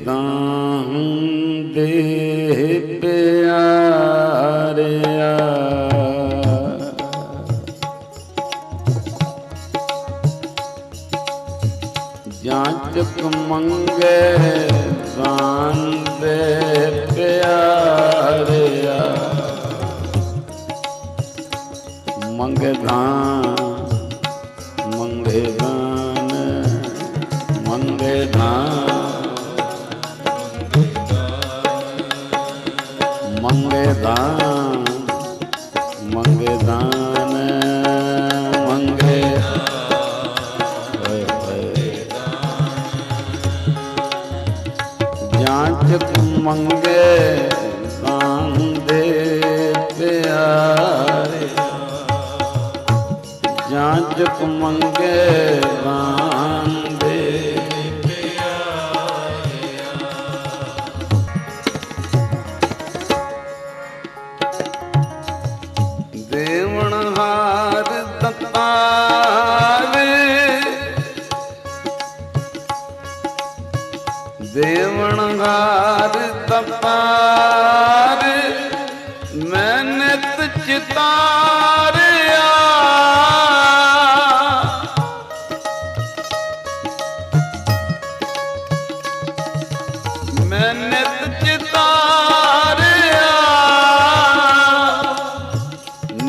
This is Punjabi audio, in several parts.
दान दे प्यारिया जाचक मंगे दान दे प्यारिया मंगे दान मंगे दान मंगे दान मंगे दान मंगे दान मंगे जाचक मंगे दान दे प्यारे जाचक मंगे दान दे देवनहार दत्तार देवनहार दत्तार मैं नित चितारिया मैं नित चितारिया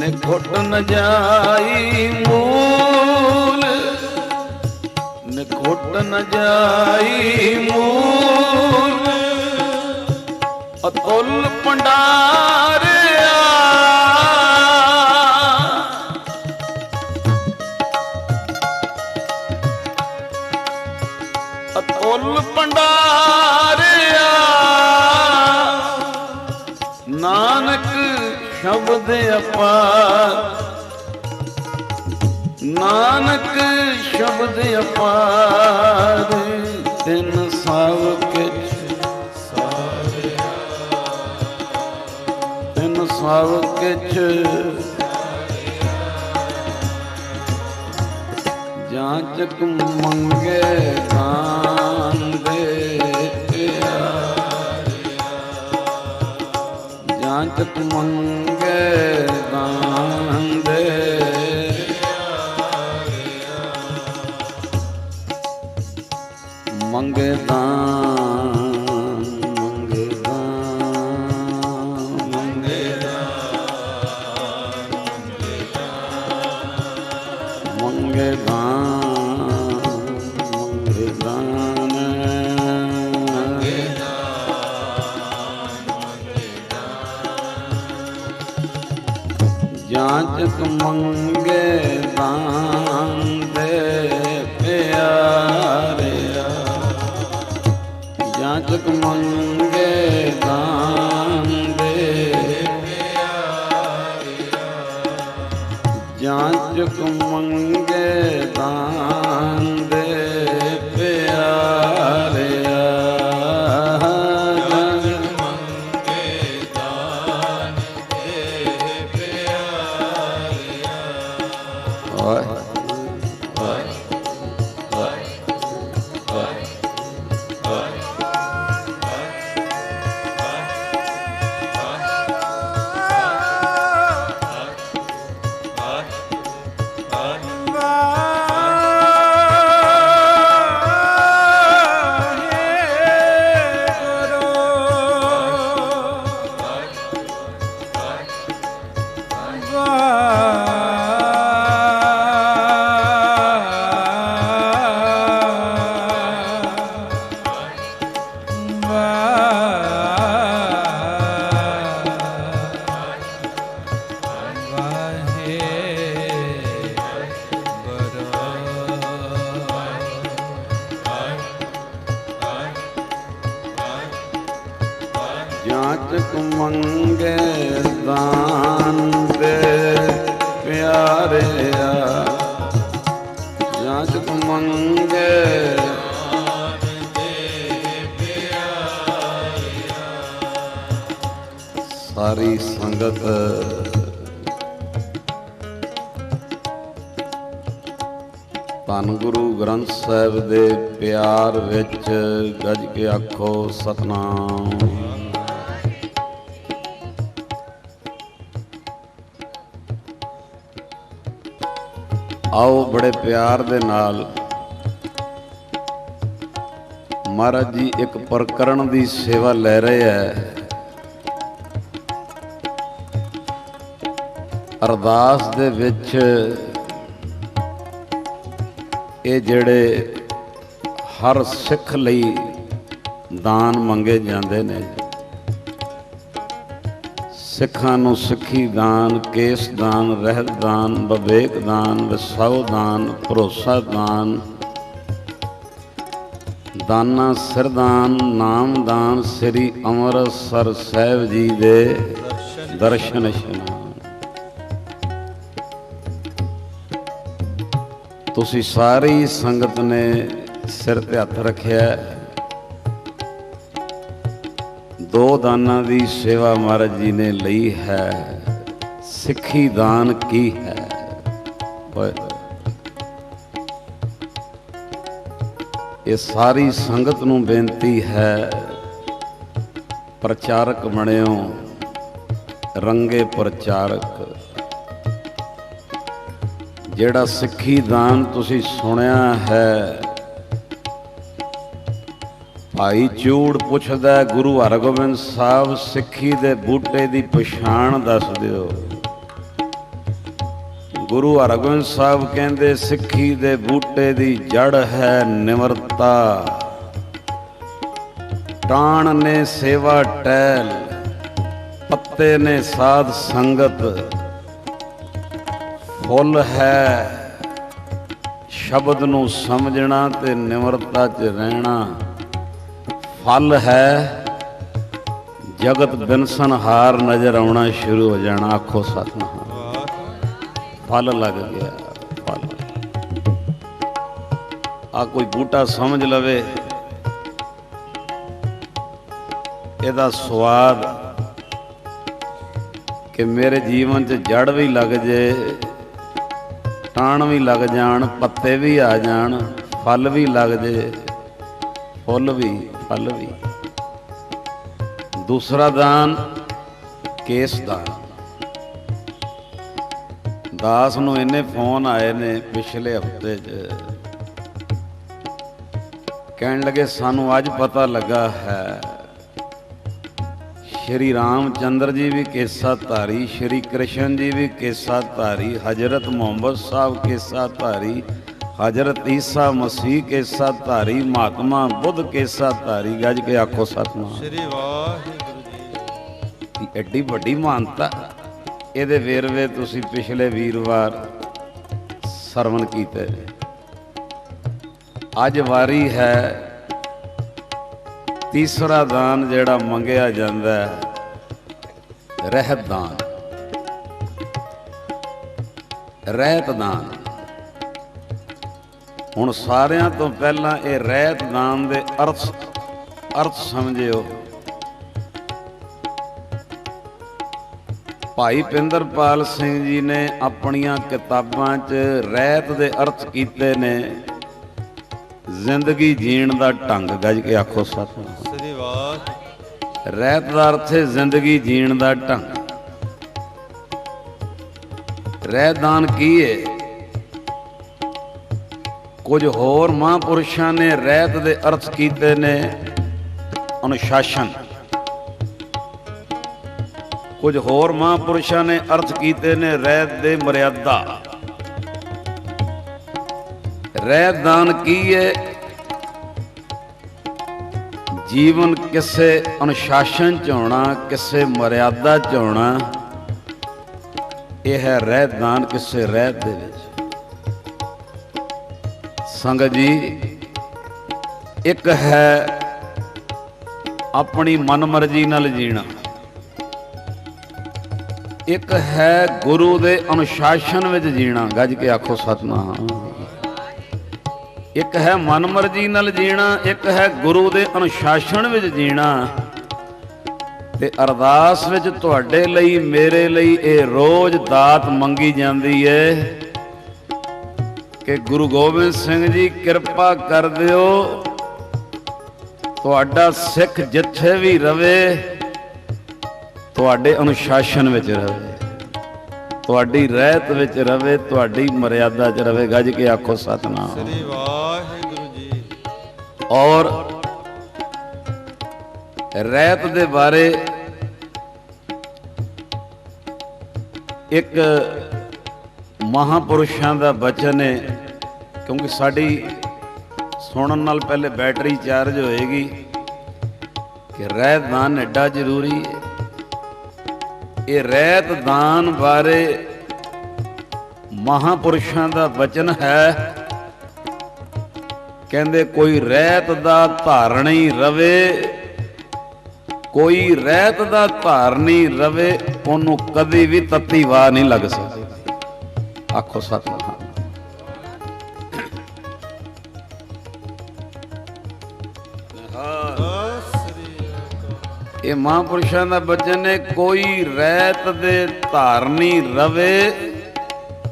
निखुट न जाई मूल निखुट न जाई मूल अतुल भंडारिया अतुल भंडारिया नानक शब्द अपार नानक शब्द अपार तिन सब किछ तिन सब किछ जाचक मंगे दान दे जाचक मंगे दान दे मंगे दान मंगे दान मंगे दान मंगे दान मंगे दान मंगे जाचक मंगे दान दे प्यारे जाचक मंगे दान दे जाचक मंगे दान दे प्यारे जाचक मंगे दान दे प्यारे जाचक मंगे दान दे प्यारे जाचक मंगे दान दे प्यारे सारी संगत ਧੰਨ ਗੁਰੂ ਗ੍ਰੰਥ ਸਾਹਿਬ ਦੇ ਪਿਆਰ ਵਿੱਚ ਗੱਜ ਕੇ ਆਖੋ ਸਤਿਨਾਮ। ਆਓ ਬੜੇ ਪਿਆਰ ਦੇ ਨਾਲ ਮਹਾਰਾਜ ਜੀ ਇੱਕ ਪ੍ਰਕਰਣ ਦੀ ਸੇਵਾ ਲੈ ਰਹੇ ਹੈ। ਅਰਦਾਸ ਦੇ ਵਿੱਚ ਇਹ ਜਿਹੜੇ ਹਰ ਸਿੱਖ ਲਈ ਦਾਨ ਮੰਗੇ ਜਾਂਦੇ ਨੇ, ਸਿੱਖਾਂ ਨੂੰ ਸਿੱਖੀ ਦਾਨ, ਕੇਸ ਦਾਨ, ਰਹਿਤ ਦਾਨ, ਵਿਵੇਕ ਦਾਨ, ਵਿਸਾਊ ਦਾਨ, ਭਰੋਸਾ ਦਾਨ, ਦਾਨਾ ਸਿਰਦਾਨ, ਨਾਮਦਾਨ, ਸ੍ਰੀ ਅੰਮ੍ਰਿਤਸਰ ਸਾਹਿਬ ਜੀ ਦੇ ਦਰਸ਼ਨ ਇਸ਼ਨਾਨ। ਤੁਸੀਂ ਸਾਰੀ ਸੰਗਤ ਨੇ ਸਿਰ ਤੇ ਹੱਥ ਰੱਖਿਆ। ਦੋ ਦਾਨਾਂ ਦੀ ਸੇਵਾ ਮਹਾਰਾਜ ਜੀ ਨੇ ਲਈ ਹੈ। ਸਿੱਖੀ ਦਾਨ ਕੀ ਹੈ? ਇਹ ਸਾਰੀ ਸੰਗਤ ਨੂੰ ਬੇਨਤੀ ਹੈ, ਪ੍ਰਚਾਰਕ ਬਣਿਓ, ਰੰਗੇ ਪ੍ਰਚਾਰਕ। ਜਿਹੜਾ ਸਿੱਖੀ ਦਾਨ ਤੁਸੀਂ ਸੁਣਿਆ ਹੈ, ਭਾਈ ਚੂੜ ਪੁੱਛਦਾ ਗੁਰੂ ਹਰਗੋਬਿੰਦ ਸਾਹਿਬ ਸਿੱਖੀ ਦੇ ਬੂਟੇ ਦੀ ਪਛਾਣ ਦੱਸ ਦਿਓ। ਗੁਰੂ ਹਰਗੋਬਿੰਦ ਸਾਹਿਬ ਕਹਿੰਦੇ ਸਿੱਖੀ ਦੇ ਬੂਟੇ ਦੀ ਜੜ ਹੈ ਨਿਮਰਤਾ, ਟਾਣ ਨੇ ਸੇਵਾ ਟਹਿਲ, ਪੱਤੇ ਨੇ ਸਾਧ ਸੰਗਤ, ਫੁੱਲ ਹੈ ਸ਼ਬਦ ਨੂੰ ਸਮਝਣਾ ਤੇ ਨਿਮਰਤਾ 'ਚ ਰਹਿਣਾ, ਫਲ ਹੈ ਜਗਤ ਬਿਨਸਨਹਾਰ ਨਜ਼ਰ ਆਉਣਾ ਸ਼ੁਰੂ ਹੋ ਜਾਣਾ। ਆਖੋ ਸਤਿਨਾਮ। ਫਲ ਲੱਗ ਗਿਆ, ਫਲ। ਆ ਕੋਈ ਬੂਟਾ ਸਮਝ ਲਵੇ, ਇਹਦਾ ਸਵਾਦ ਕਿ ਮੇਰੇ ਜੀਵਨ 'ਚ ਜੜ ਵੀ ਲੱਗ ਜੇ, ਟਾਣ ਵੀ ਲੱਗ ਜਾਣ, ਪੱਤੇ ਵੀ ਆ ਜਾਣ, ਫਲ ਵੀ ਲੱਗ ਜੇ, ਫੁੱਲ ਵੀ, ਫਲ ਵੀ। ਦੂਸਰਾ ਦਾਨ ਕੇਸ ਦਾਨ। ਦਾਸ ਨੂੰ ਇੰਨੇ ਫੋਨ ਆਏ ਨੇ ਪਿਛਲੇ ਹਫ਼ਤੇ 'ਚ, ਕਹਿਣ ਲੱਗੇ ਸਾਨੂੰ ਅੱਜ ਪਤਾ ਲੱਗਾ ਹੈ ਸ਼੍ਰੀ ਰਾਮ ਚੰਦਰ ਜੀ ਵੀ ਕੇਸਾ ਧਾਰੀ, ਸ਼੍ਰੀ ਕ੍ਰਿਸ਼ਨ ਜੀ ਵੀ ਕੇਸਾ ਧਾਰੀ, ਹਜ਼ਰਤ ਮੁਹੰਮਦ ਸਾਹਿਬ ਕੇਸਾ ਧਾਰੀ, ਹਜ਼ਰਤ ਈਸਾ ਮਸੀਹ ਕੇਸਾ ਧਾਰੀ, ਮਹਾਤਮਾ ਬੁੱਧ ਕੇਸਾ ਧਾਰੀ। ਗੱਜ ਕੇ ਆਖੋ ਸਤਿਨਾਮ। ਸ੍ਰੀ ਵਾਹਿਗੁਰੂ ਜੀ। ਐਡੀ ਵੱਡੀ ਮਹਾਨਤਾ। ਇਹਦੇ ਵੇਰਵੇ ਤੁਸੀਂ ਪਿਛਲੇ ਵੀਰਵਾਰ ਸਰਵਣ ਕੀਤੇ। ਅੱਜ ਵਾਰੀ ਹੈ ਤੀਸਰਾ ਦਾਨ ਜਿਹੜਾ ਮੰਗਿਆ ਜਾਂਦਾ ਹੈ, ਰਹਿਤ ਦਾਨ। ਰਹਿਤ ਦਾਨ। ਹੁਣ ਸਾਰਿਆਂ ਤੋਂ ਪਹਿਲਾਂ ਇਹ ਰਹਿਤ ਦਾਨ ਦੇ ਅਰਥ ਸਮਝਿਓ। ਭਾਈ ਪਿੰਦਰਪਾਲ ਸਿੰਘ ਜੀ ਨੇ ਆਪਣੀਆਂ ਕਿਤਾਬਾਂ 'ਚ ਰਹਿਤ ਦੇ ਅਰਥ ਕੀਤੇ ਨੇ ਜ਼ਿੰਦਗੀ ਜੀਣ ਦਾ ਢੰਗ। ਗੱਜ ਕੇ ਆਖੋ ਸਤਿਨਾਮ। ਸ੍ਰੀ ਵਾਹਿਗੁਰੂ। ਰਹਿਤ ਦਾ ਅਰਥ ਹੈ ਜ਼ਿੰਦਗੀ ਜੀਣ ਦਾ ਢੰਗ। ਰਹਿਤ ਦਾਨ ਕੀ ਹੈ? ਕੁਝ ਹੋਰ ਮਹਾਂਪੁਰਸ਼ਾਂ ਨੇ ਰਹਿਤ ਦੇ ਅਰਥ ਕੀਤੇ ਨੇ ਅਨੁਸ਼ਾਸਨ। ਕੁਝ ਹੋਰ ਮਹਾਂਪੁਰਸ਼ਾਂ ਨੇ ਅਰਥ ਕੀਤੇ ਨੇ ਰਹਿਤ ਦੇ ਮਰਿਆਦਾ। ਰਹਿਤ ਦਾਨ ਕੀ ਹੈ? ਜੀਵਨ ਕਿਸੇ ਅਨੁਸ਼ਾਸਨ 'ਚ ਹੋਣਾ, ਕਿਸੇ ਮਰਿਆਦਾ 'ਚ ਹੋਣਾ, ਇਹ ਹੈ ਰਹਿਤ ਦਾਨ। ਕਿਸੇ ਰਹਿਤ ਦੇ ਵਿੱਚ ਸੰਗਤ ਜੀ, ਇੱਕ ਹੈ ਆਪਣੀ ਮਨਮਰਜ਼ੀ ਨਾਲ ਜੀਣਾ, ਇੱਕ ਹੈ ਗੁਰੂ ਦੇ ਅਨੁਸ਼ਾਸਨ ਵਿੱਚ ਜੀਣਾ। ਗੱਜ ਕੇ ਆਖੋ ਸਤਿਨਾਮ। ਇੱਕ ਹੈ ਮਨਮਰਜ਼ੀ ਨਾਲ ਜੀਣਾ, ਇੱਕ ਹੈ ਗੁਰੂ ਦੇ ਅਨੁਸ਼ਾਸਨ ਵਿੱਚ ਜੀਣਾ। ਤੇ ਅਰਦਾਸ ਵਿੱਚ ਤੁਹਾਡੇ ਲਈ, ਮੇਰੇ ਲਈ ਇਹ ਰੋਜ਼ ਦਾਤ ਮੰਗੀ ਜਾਂਦੀ ਹੈ कि गुरु गोबिंद सिंह जी किरपा कर दिओ, तुहाडा सिख जिथे भी रवे तुहाडे अनुशासन विच रवे, तुहाडी रहत विच रवे, तुहाडी मर्यादा च रवे। गज के आखो सतनाम श्री वाहिगुरू जी। और रहत दे बारे एक महापुरुषां दा बचन है, क्योंकि साडी सुनन नाल पहले बैटरी चार्ज होएगी कि रहत दान एडा जरूरी है। ये रहत दान बारे महापुरुषां दा वचन है, कहंदे कोई रहत दा धारणी रवे, कोई रहत दा धारणी रवे, ओनू कदी भी तत्ती वाह नहीं लग सकती। आखो सतनाम। ये महापुरुषों का वचन है, कोई रहत दे धारनी रवे,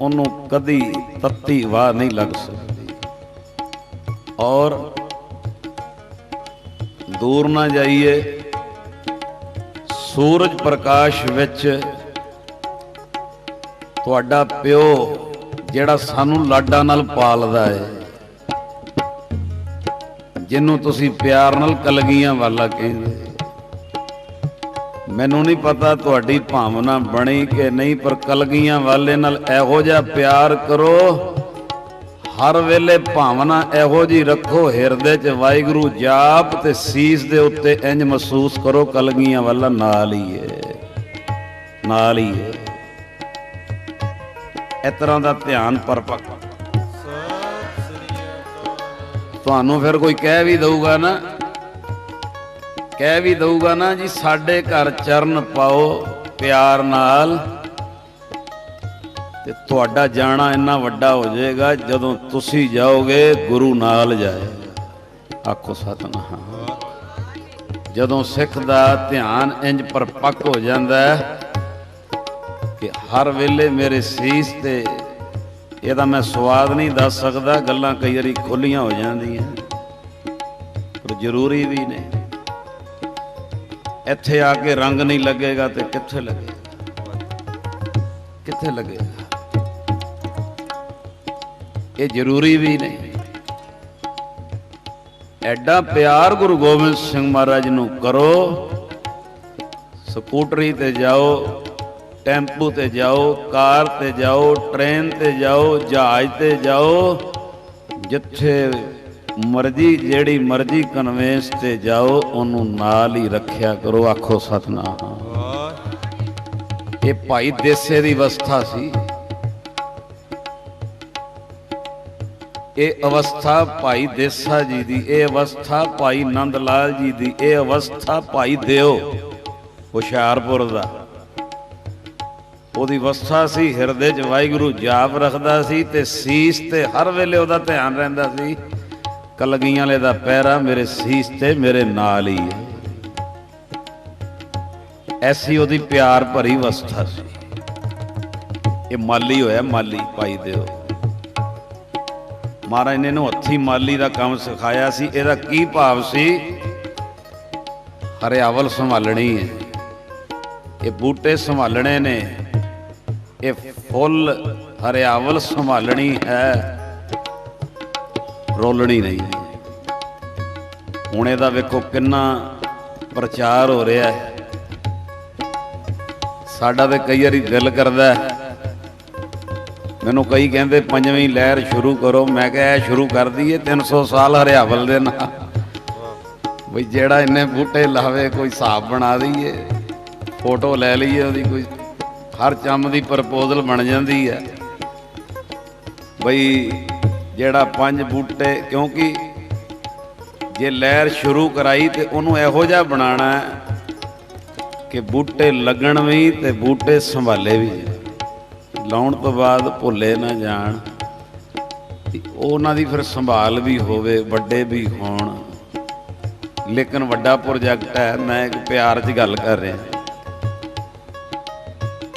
ओनू कदी तत्ती वाह नहीं लग सकती। और दूर ना जाइए, सूरज प्रकाश विच तुहाडा प्यो जिहड़ा सानू लाडा नाल पालदा है, जिन्हों तुसी प्यार नाल कलगियां वाला कहंदे, मैनू नहीं पता तुहाडी भावना बनी कि नहीं, पर कलगियां वाले नाल इहो जिहा प्यार करो, हर वेले भावना इहो जी रखो हिरदे च वाहिगुरू जाप, ते सीस दे उत्ते इंज महसूस करो कलगियां वाला नाल ही है, नाल ही है। इस तरह का ध्यान परपक तुहानू फिर कोई कह भी दऊगा ना, कह भी दऊगा ना जी साडे घर चरण पाओ प्यार नाल, ते तुहाडा जाना इन्ना वड्डा हो जाएगा जदों तुसी जाओगे गुरु नाल जाएगा। आखो सतनाम। जदों सिख दा ध्यान इंज परपक हो जाता है कि हर वेले मेरे सीस ते, इहदा मैं स्वाद नहीं दस सकदा, गल्लां कई वारी खुलियां हो जांदियां पर जरूरी भी ने। इत्थे आके रंग नहीं लगेगा तो कित्थे लगेगा, कित्थे लगेगा? ये जरूरी भी नहीं। एडा प्यार गुरु गोबिंद सिंह महाराज नू करो, स्कूटरी ते जाओ, टैंपू ते जाओ, कार ते जाओ, ट्रेन ते जाओ, जहाज ते जाओ, जिथे मर्जी जेड़ी मर्जी कन्वेंस ते जाओ, ओनू नाल ही रखिया करो। आखो सतनाम। ये भाई देसे दी अवस्था सी, ये अवस्था भाई देसा जी दी, ये अवस्था भाई नंद लाल जी दी, ये अवस्था भाई देओ हुशियारपुर दा, ओदी अवस्था सी। हिरदे च वाहिगुरू जाप रखदा सी, ते सीस ते हर वेले ओदा ध्यान रहिंदा सी, कलगियां वाले दा पैरा मेरे सीस ते मेरे नाल ही है। ऐसी ओदी प्यार भरी अवस्था सी। ये माली होया, माली भाई देओ महाराज ने इन्हूं हत्थी माली का काम सिखाया सी। इहदा की भाव सी? हरियावल संभालनी है, ये बूटे संभालने ने, ये फुल हरियावल संभालनी है, रोलनी नहीं। हुण इहदा वेखो किन्ना प्रचार हो रहा है। साडा ते कई वारी दिल करदा है, मैनूं कई कहंदे पंजवीं लहर शुरू करो, मैं कहा शुरू कर दईए 300 साल हरियावल दे नाल, बई जेड़ा इन्ने बूटे लावे कोई हिसाब बना दईए, फोटो लै लईए ओहदी, कोई हर चम दी प्रपोजल बन जाती है बई जेड़ा 5 बूटे, क्योंकि जे लहर शुरू कराई तो उन्होंने इहो जिहा बनाना कि बूटे लगन भी ते बूटे संभाले भी, लाउण तो बाद भुले ना जाण, उन्हां दी फिर संभाल भी होवे, वड्डे भी होण। लेकिन वड्डा प्रोजैक्ट है, मैं एक प्यार च गल कर रहा।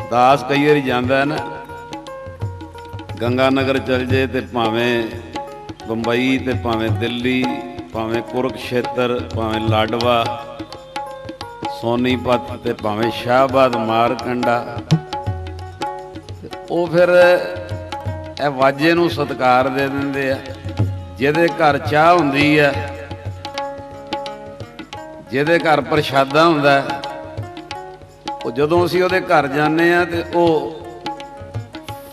दास कई बार जांदा है ना, ਗੰਗਾ ਨਗਰ ਚਲ ਜੇ ਤੇ ਭਾਵੇਂ ਬੰਬਈ ਤੇ ਭਾਵੇਂ ਦਿੱਲੀ, ਭਾਵੇਂ ਕੁਰਕਸ਼ੇਤਰ, ਭਾਵੇਂ ਲਾਡਵਾ, ਸੋਨੀਪਤ ਤੇ ਭਾਵੇਂ ਸ਼ਾਹਬਾਦ, ਮਾਰਕੰਡਾ, ਉਹ ਫਿਰ ਇਹ ਵਾਜੇ ਨੂੰ ਸਤਿਕਾਰ ਦੇ ਦਿੰਦੇ ਆ। ਜਿਹਦੇ ਘਰ ਚਾਹ ਹੁੰਦੀ ਹੈ, ਜਿਹਦੇ ਘਰ ਪ੍ਰਸ਼ਾਦਾ ਹੁੰਦਾ, ਉਹ ਜਦੋਂ ਅਸੀਂ ਉਹਦੇ ਘਰ ਜਾਂਦੇ ਹਾਂ ਤੇ ਉਹ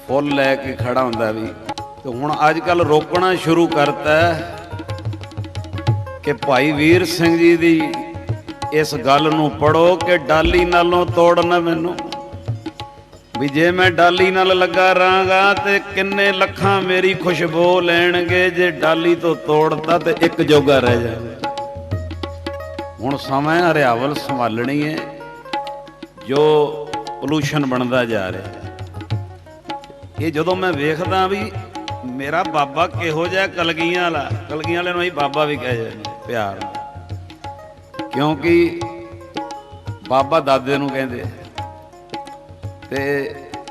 ਫੁੱਲ ਲੈ ਕੇ ਖੜਾ ਹੁੰਦਾ ਵੀ। ਤੇ ਹੁਣ ਅੱਜ ਕੱਲ੍ਹ ਰੋਕਣਾ ਸ਼ੁਰੂ ਕਰਤਾ ਕਿ ਭਾਈ ਵੀਰ ਸਿੰਘ ਜੀ ਦੀ ਇਸ ਗੱਲ ਨੂੰ ਪੜ੍ਹੋ ਕਿ ਡਾਲੀ ਨਾਲੋਂ ਤੋੜਨਾ ਮੈਨੂੰ, ਵੀ ਜੇ ਮੈਂ ਡਾਲੀ ਨਾਲ ਲੱਗਾ ਰਹਾਂਗਾ ਤੇ ਕਿੰਨੇ ਲੱਖਾਂ ਮੇਰੀ ਖੁਸ਼ਬੂ ਲੈਣਗੇ, ਜੇ ਡਾਲੀ ਤੋਂ ਤੋੜਤਾ ਤੇ ਇੱਕ ਜੋਗਾ ਰਹਿ ਜਾਵੇ। ਹੁਣ ਸਮਾਂ ਹਰਿਆਵਲ ਸੰਭਾਲਣੀ ਹੈ ਜੋ ਪੋਲੂਸ਼ਨ ਬਣਦਾ ਜਾ ਰਿਹਾ। ਇਹ ਜਦੋਂ ਮੈਂ ਵੇਖਦਾ ਵੀ ਮੇਰਾ ਬਾਬਾ ਕਿਹੋ ਜਿਹਾ, ਕਲਗੀਆਂ ਵਾਲਾ, ਕਲਗੀਆਂ ਵਾਲੇ ਨੂੰ ਅਸੀਂ ਬਾਬਾ ਵੀ ਕਹਿ ਜਾਂਦੇ ਪਿਆਰ ਨਾਲ, ਕਿਉਂਕਿ ਬਾਬਾ ਦਾਦੇ ਨੂੰ ਕਹਿੰਦੇ। ਤੇ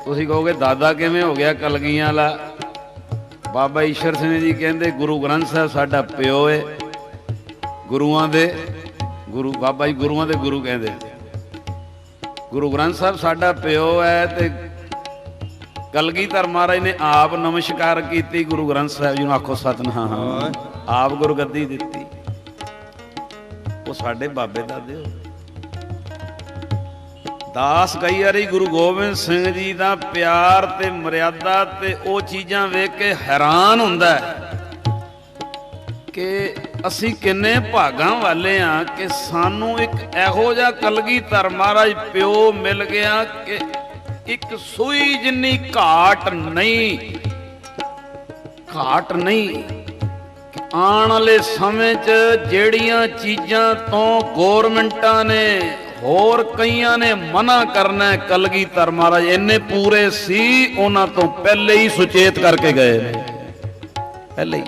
ਤੁਸੀਂ ਕਹੋਗੇ ਦਾਦਾ ਕਿਵੇਂ ਹੋ ਗਿਆ ਕਲਗੀਆਂ ਵਾਲਾ? ਬਾਬਾ ਈਸ਼ਰ ਸਿੰਘ ਜੀ ਕਹਿੰਦੇ ਗੁਰੂ ਗ੍ਰੰਥ ਸਾਹਿਬ ਸਾਡਾ ਪਿਓ ਹੈ, ਗੁਰੂਆਂ ਦੇ ਗੁਰੂ, ਬਾਬਾ ਜੀ ਗੁਰੂਆਂ ਦੇ ਗੁਰੂ ਕਹਿੰਦੇ। ਗੁਰੂ ਗ੍ਰੰਥ ਸਾਹਿਬ ਸਾਡਾ ਪਿਓ ਹੈ ਤੇ ਕਲਗੀਧਰ ਮਹਾਰਾਜ ਨੇ ਆਪ ਨਮਸਕਾਰ ਕੀਤੀ ਗੁਰੂ ਗ੍ਰੰਥ ਸਾਹਿਬ ਜੀ ਨੂੰ। ਆਖੋ ਸਤਿਨਾਮ। ਆਪ ਗੁਰਗੱਦੀ ਦਿੱਤੀ, ਉਹ ਸਾਡੇ ਬਾਬੇ ਦਾਦੇ ਹੋ। ਦਾਸ ਕਈ ਵਾਰੀ ਗੁਰੂ ਗੋਬਿੰਦ ਸਿੰਘ ਜੀ ਦਾ ਪਿਆਰ ਤੇ ਮਰਿਆਦਾ ਤੇ ਉਹ ਚੀਜ਼ਾਂ ਵੇਖ ਕੇ ਹੈਰਾਨ ਹੁੰਦਾ ਕਿ ਅਸੀਂ ਕਿੰਨੇ ਭਾਗਾਂ ਵਾਲੇ ਆ ਕਿ ਸਾਨੂੰ ਇੱਕ ਇਹੋ ਜਿਹਾ ਕਲਗੀਧਰ ਮਹਾਰਾਜ ਪਿਓ ਮਿਲ ਗਿਆ ਕਿ ਇੱਕ ਸੂਈ ਜਿੰਨੀ ਘਾਟ ਨਹੀਂ, ਘਾਟ ਨਹੀਂ। ਆਉਣ ਵਾਲੇ ਸਮੇਂ 'ਚ ਜਿਹੜੀਆਂ ਚੀਜ਼ਾਂ ਤੋਂ ਗੌਰਮੈਂਟਾਂ ਨੇ ਹੋਰ ਕਈਆਂ ਨੇ ਮਨਾ ਕਰਨਾ, ਕਲਗੀਧਰ ਮਹਾਰਾਜ ਇੰਨੇ ਪੂਰੇ ਸੀ, ਉਹਨਾਂ ਤੋਂ ਪਹਿਲੇ ਹੀ ਸੁਚੇਤ ਕਰਕੇ ਗਏ ਨੇ, ਪਹਿਲੇ ਹੀ।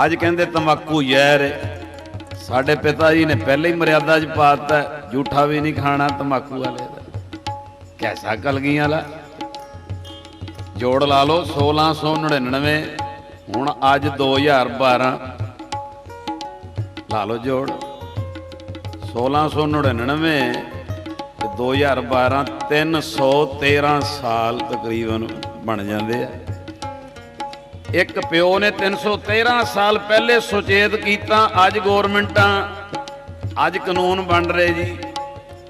ਅੱਜ ਕਹਿੰਦੇ ਤੰਬਾਕੂ ਜ਼ਹਿਰ, ਸਾਡੇ ਪਿਤਾ ਜੀ ਨੇ ਪਹਿਲੇ ਹੀ ਮਰਿਆਦਾ 'ਚ ਪਾ ਦਿੱਤਾ, ਝੂਠਾ ਵੀ ਨਹੀਂ ਖਾਣਾ ਤੰਬਾਕੂ ਵਾਲੇ ਦਾ। ਕੈਸਾ ਕਲਗੀਆਂ ਵਾਲਾ ਜੋੜ ਲਾ ਲਓ 1699, ਹੁਣ ਅੱਜ 2012 ਲਾ ਲਓ ਜੋੜ 1699 ਤੇ 2012, 313 ਸਾਲ ਤਕਰੀਬਨ ਬਣ ਜਾਂਦੇ ਆ। ਇੱਕ ਪਿਓ ਨੇ 313 ਸਾਲ ਪਹਿਲੇ ਸੁਚੇਤ ਕੀਤਾ, ਅੱਜ ਗੌਰਮੈਂਟਾਂ, ਅੱਜ ਕਾਨੂੰਨ ਬਣ ਰਹੇ ਜੀ,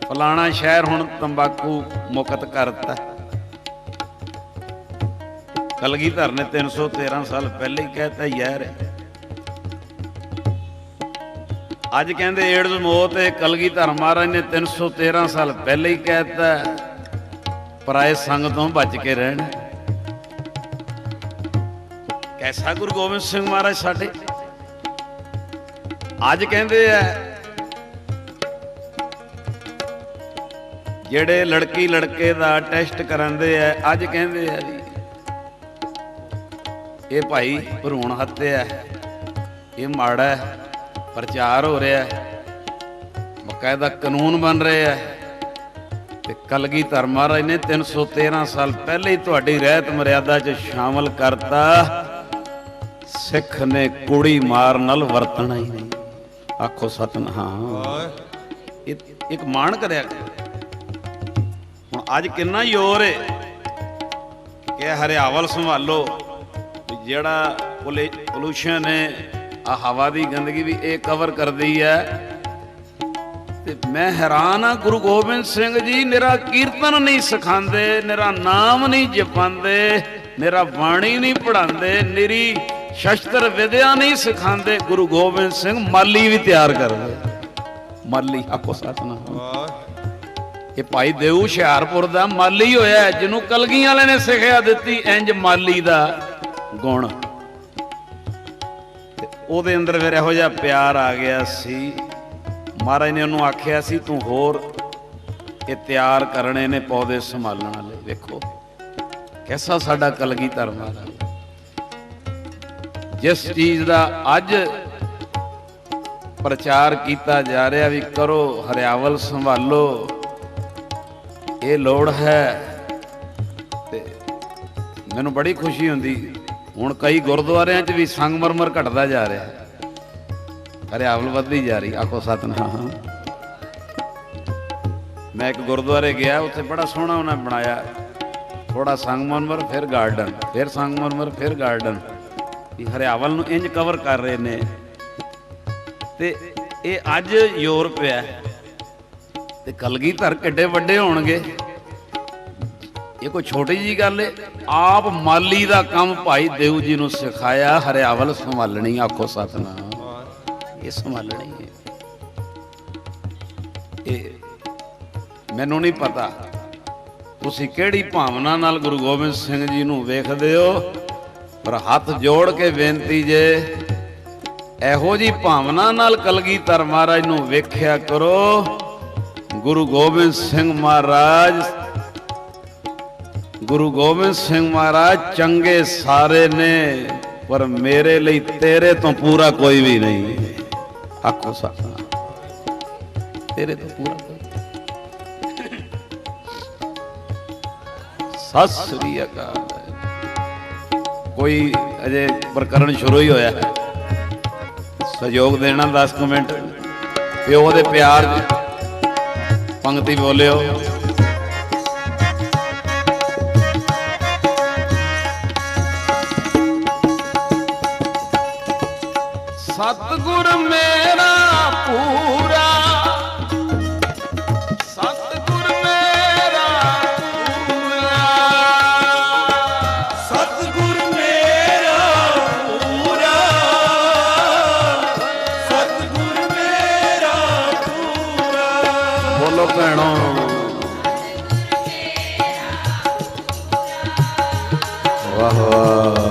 ਫਲਾਣਾ ਸ਼ਹਿਰ ਹੁਣ ਤੰਬਾਕੂ ਮੁਕਤ ਕਰਤਾ। ਕਲਗੀਧਰ ਨੇ 313 ਸਾਲ ਪਹਿਲੇ ਹੀ ਕਹਿਤਾ ਯਾਰ। ਅੱਜ ਕਹਿੰਦੇ ਏਡਜ਼ ਮੌਤ ਹੈ, ਕਲਗੀਧਰ ਮਹਾਰਾਜ ਨੇ 313 ਸਾਲ ਪਹਿਲੇ ਹੀ ਕਹਿਤਾ ਪਰਾਏ ਸੰਗ ਤੋਂ ਬਚ ਕੇ ਰਹਿਣਾ। ਕੈਸਾ ਗੁਰੂ ਗੋਬਿੰਦ ਸਿੰਘ ਮਹਾਰਾਜ ਸਾਡੇ। ਅੱਜ ਕਹਿੰਦੇ ਆ ਜਿਹੜੇ ਲੜਕੀ ਲੜਕੇ ਦਾ ਟੈਸਟ ਕਰਾਉਂਦੇ ਆ, ਅੱਜ ਕਹਿੰਦੇ ਆ ਜੀ ਇਹ ਭਾਈ ਭਰੂਣ ਹੱਤਿਆ, ਇਹ ਮਾੜਾ ਹੈ, ਪ੍ਰਚਾਰ ਹੋ ਰਿਹਾ, ਬਕਾਇਦਾ ਕਾਨੂੰਨ ਬਣ ਰਹੇ ਆ। ਤੇ ਕਲਗੀਧਰ ਮਹਾਰਾਜ ਨੇ 313 ਸਾਲ ਪਹਿਲੇ ਹੀ ਤੁਹਾਡੀ ਰਹਿਤ ਮਰਿਆਦਾ 'ਚ ਸ਼ਾਮਲ ਕਰਤਾ। ਸਿੱਖ ਨੇ ਕੁੜੀ ਮਾਰ ਨਾਲ ਵਰਤਣਾ ਹੀ ਨਹੀਂ। ਆਖੋ ਸਤਿਨਾਮ। ਇੱਕ ਮਾਣ ਕਰਿਆ। ਹੁਣ ਅੱਜ ਕਿੰਨਾ ਜ਼ੋਰ ਹੈ ਕਿ ਹਰਿਆਵਲ ਸੰਭਾਲੋ, ਜਿਹੜਾ ਪੋਲੂਸ਼ਨ ਹੈ, ਆ ਹਵਾ ਦੀ ਗੰਦਗੀ ਵੀ ਇਹ ਕਵਰ ਕਰਦੀ ਹੈ। ਤੇ ਮੈਂ ਹੈਰਾਨ ਆ, ਗੁਰੂ ਗੋਬਿੰਦ ਸਿੰਘ ਜੀ ਨਿਰਾ ਕੀਰਤਨ ਨਹੀਂ ਸਿਖਾਉਂਦੇ, ਨਿਰਾ ਨਾਮ ਨਹੀਂ ਜਪਾਉਂਦੇ, ਨਿਰਾ ਬਾਣੀ ਨਹੀਂ ਪੜ੍ਹਾਉਂਦੇ, ਨਿਰੀ ਸ਼ਸਤਰ ਵਿਦਿਆ ਨਹੀਂ ਸਿਖਾਉਂਦੇ। ਗੁਰੂ ਗੋਬਿੰਦ ਸਿੰਘ ਮਾਲੀ ਵੀ ਤਿਆਰ ਕਰਦੇ, ਮਾਲੀ। ਆਖੋ ਸਤਿਨਾਮ। ਇਹ ਭਾਈ ਦੇਊ ਹੁਸ਼ਿਆਰਪੁਰ ਦਾ ਮਾਲੀ ਹੋਇਆ, ਜਿਹਨੂੰ ਕਲਗੀਆਂ ਵਾਲੇ ਨੇ ਸਿੱਖਿਆ ਦਿੱਤੀ ਇੰਜ ਮਾਲੀ ਦਾ ਗੁਣ। ਤੇ ਉਹਦੇ ਅੰਦਰ ਫਿਰ ਇਹੋ ਜਿਹਾ ਪਿਆਰ ਆ ਗਿਆ ਸੀ, ਮਹਾਰਾਜ ਨੇ ਉਹਨੂੰ ਆਖਿਆ ਸੀ ਤੂੰ ਹੋਰ ਇਹ ਤਿਆਰ ਕਰਨੇ ਨੇ ਪੌਦੇ ਸੰਭਾਲਣ ਵਾਲੇ। ਵੇਖੋ ਕੈਸਾ ਸਾਡਾ ਕਲਗੀਧਰ ਮਹਾਰਾਜ। ਜਿਸ ਚੀਜ਼ ਦਾ ਅੱਜ ਪ੍ਰਚਾਰ ਕੀਤਾ ਜਾ ਰਿਹਾ ਵੀ ਕਰੋ, ਹਰਿਆਵਲ ਸੰਭਾਲੋ, ਇਹ ਲੋੜ ਹੈ। ਤੇ मैनू बड़ी खुशी होंदी। हुण कई गुरुद्वारियां च भी संगमरमर घटदा जा रहा, हरियावल वधदी जा रही। आखो सतनाम। मैं एक गुरुद्वारे गया, उत्थे बड़ा सोहना उन्हें बनाया, थोड़ा संगमरमर फिर गार्डन, फिर संगमरमर फिर गार्डन, हरियावल नूं इंज कवर कर रहे ने। ते ये अज यूरोप है ते कलगीधर किड्डे वड्डे होणगे, ये कोई छोटी जी गल है। आप माली का काम भाई देव जी नूं सिखाया, हरियावल संभालनी। आखो सतनाम। ये संभालनी है। ये मैनू नहीं पता तुसी किहड़ी भावना नाल गुरु गोबिंद सिंह जी नूं वेखदे हो, पर हथ जोड़ के बेनती जे, एहो जी भावना नाल कलगीधर महाराज नूं वेख्या करो। गुरु गोबिंद सिंह महाराज, गुरु गोबिंद सिंह महाराज चंगे सारे ने, पर मेरे लिए तेरे तो पूरा कोई भी नहीं। आखो सतनाम। तेरे तो पूरा कोई। सत श्री अकाल। कोई अजे प्रकरण शुरू ही होया है, सहयोग देना 10 मिनट। प्यो दे प्यार पंक्ति बोलियो। सतगुर मेरा पूरा, सतगुर मेरा पूरा, सतगुर मेरा पूरा, सतगुर मेरा पूरा। बोलो भैनों। वाह वाह।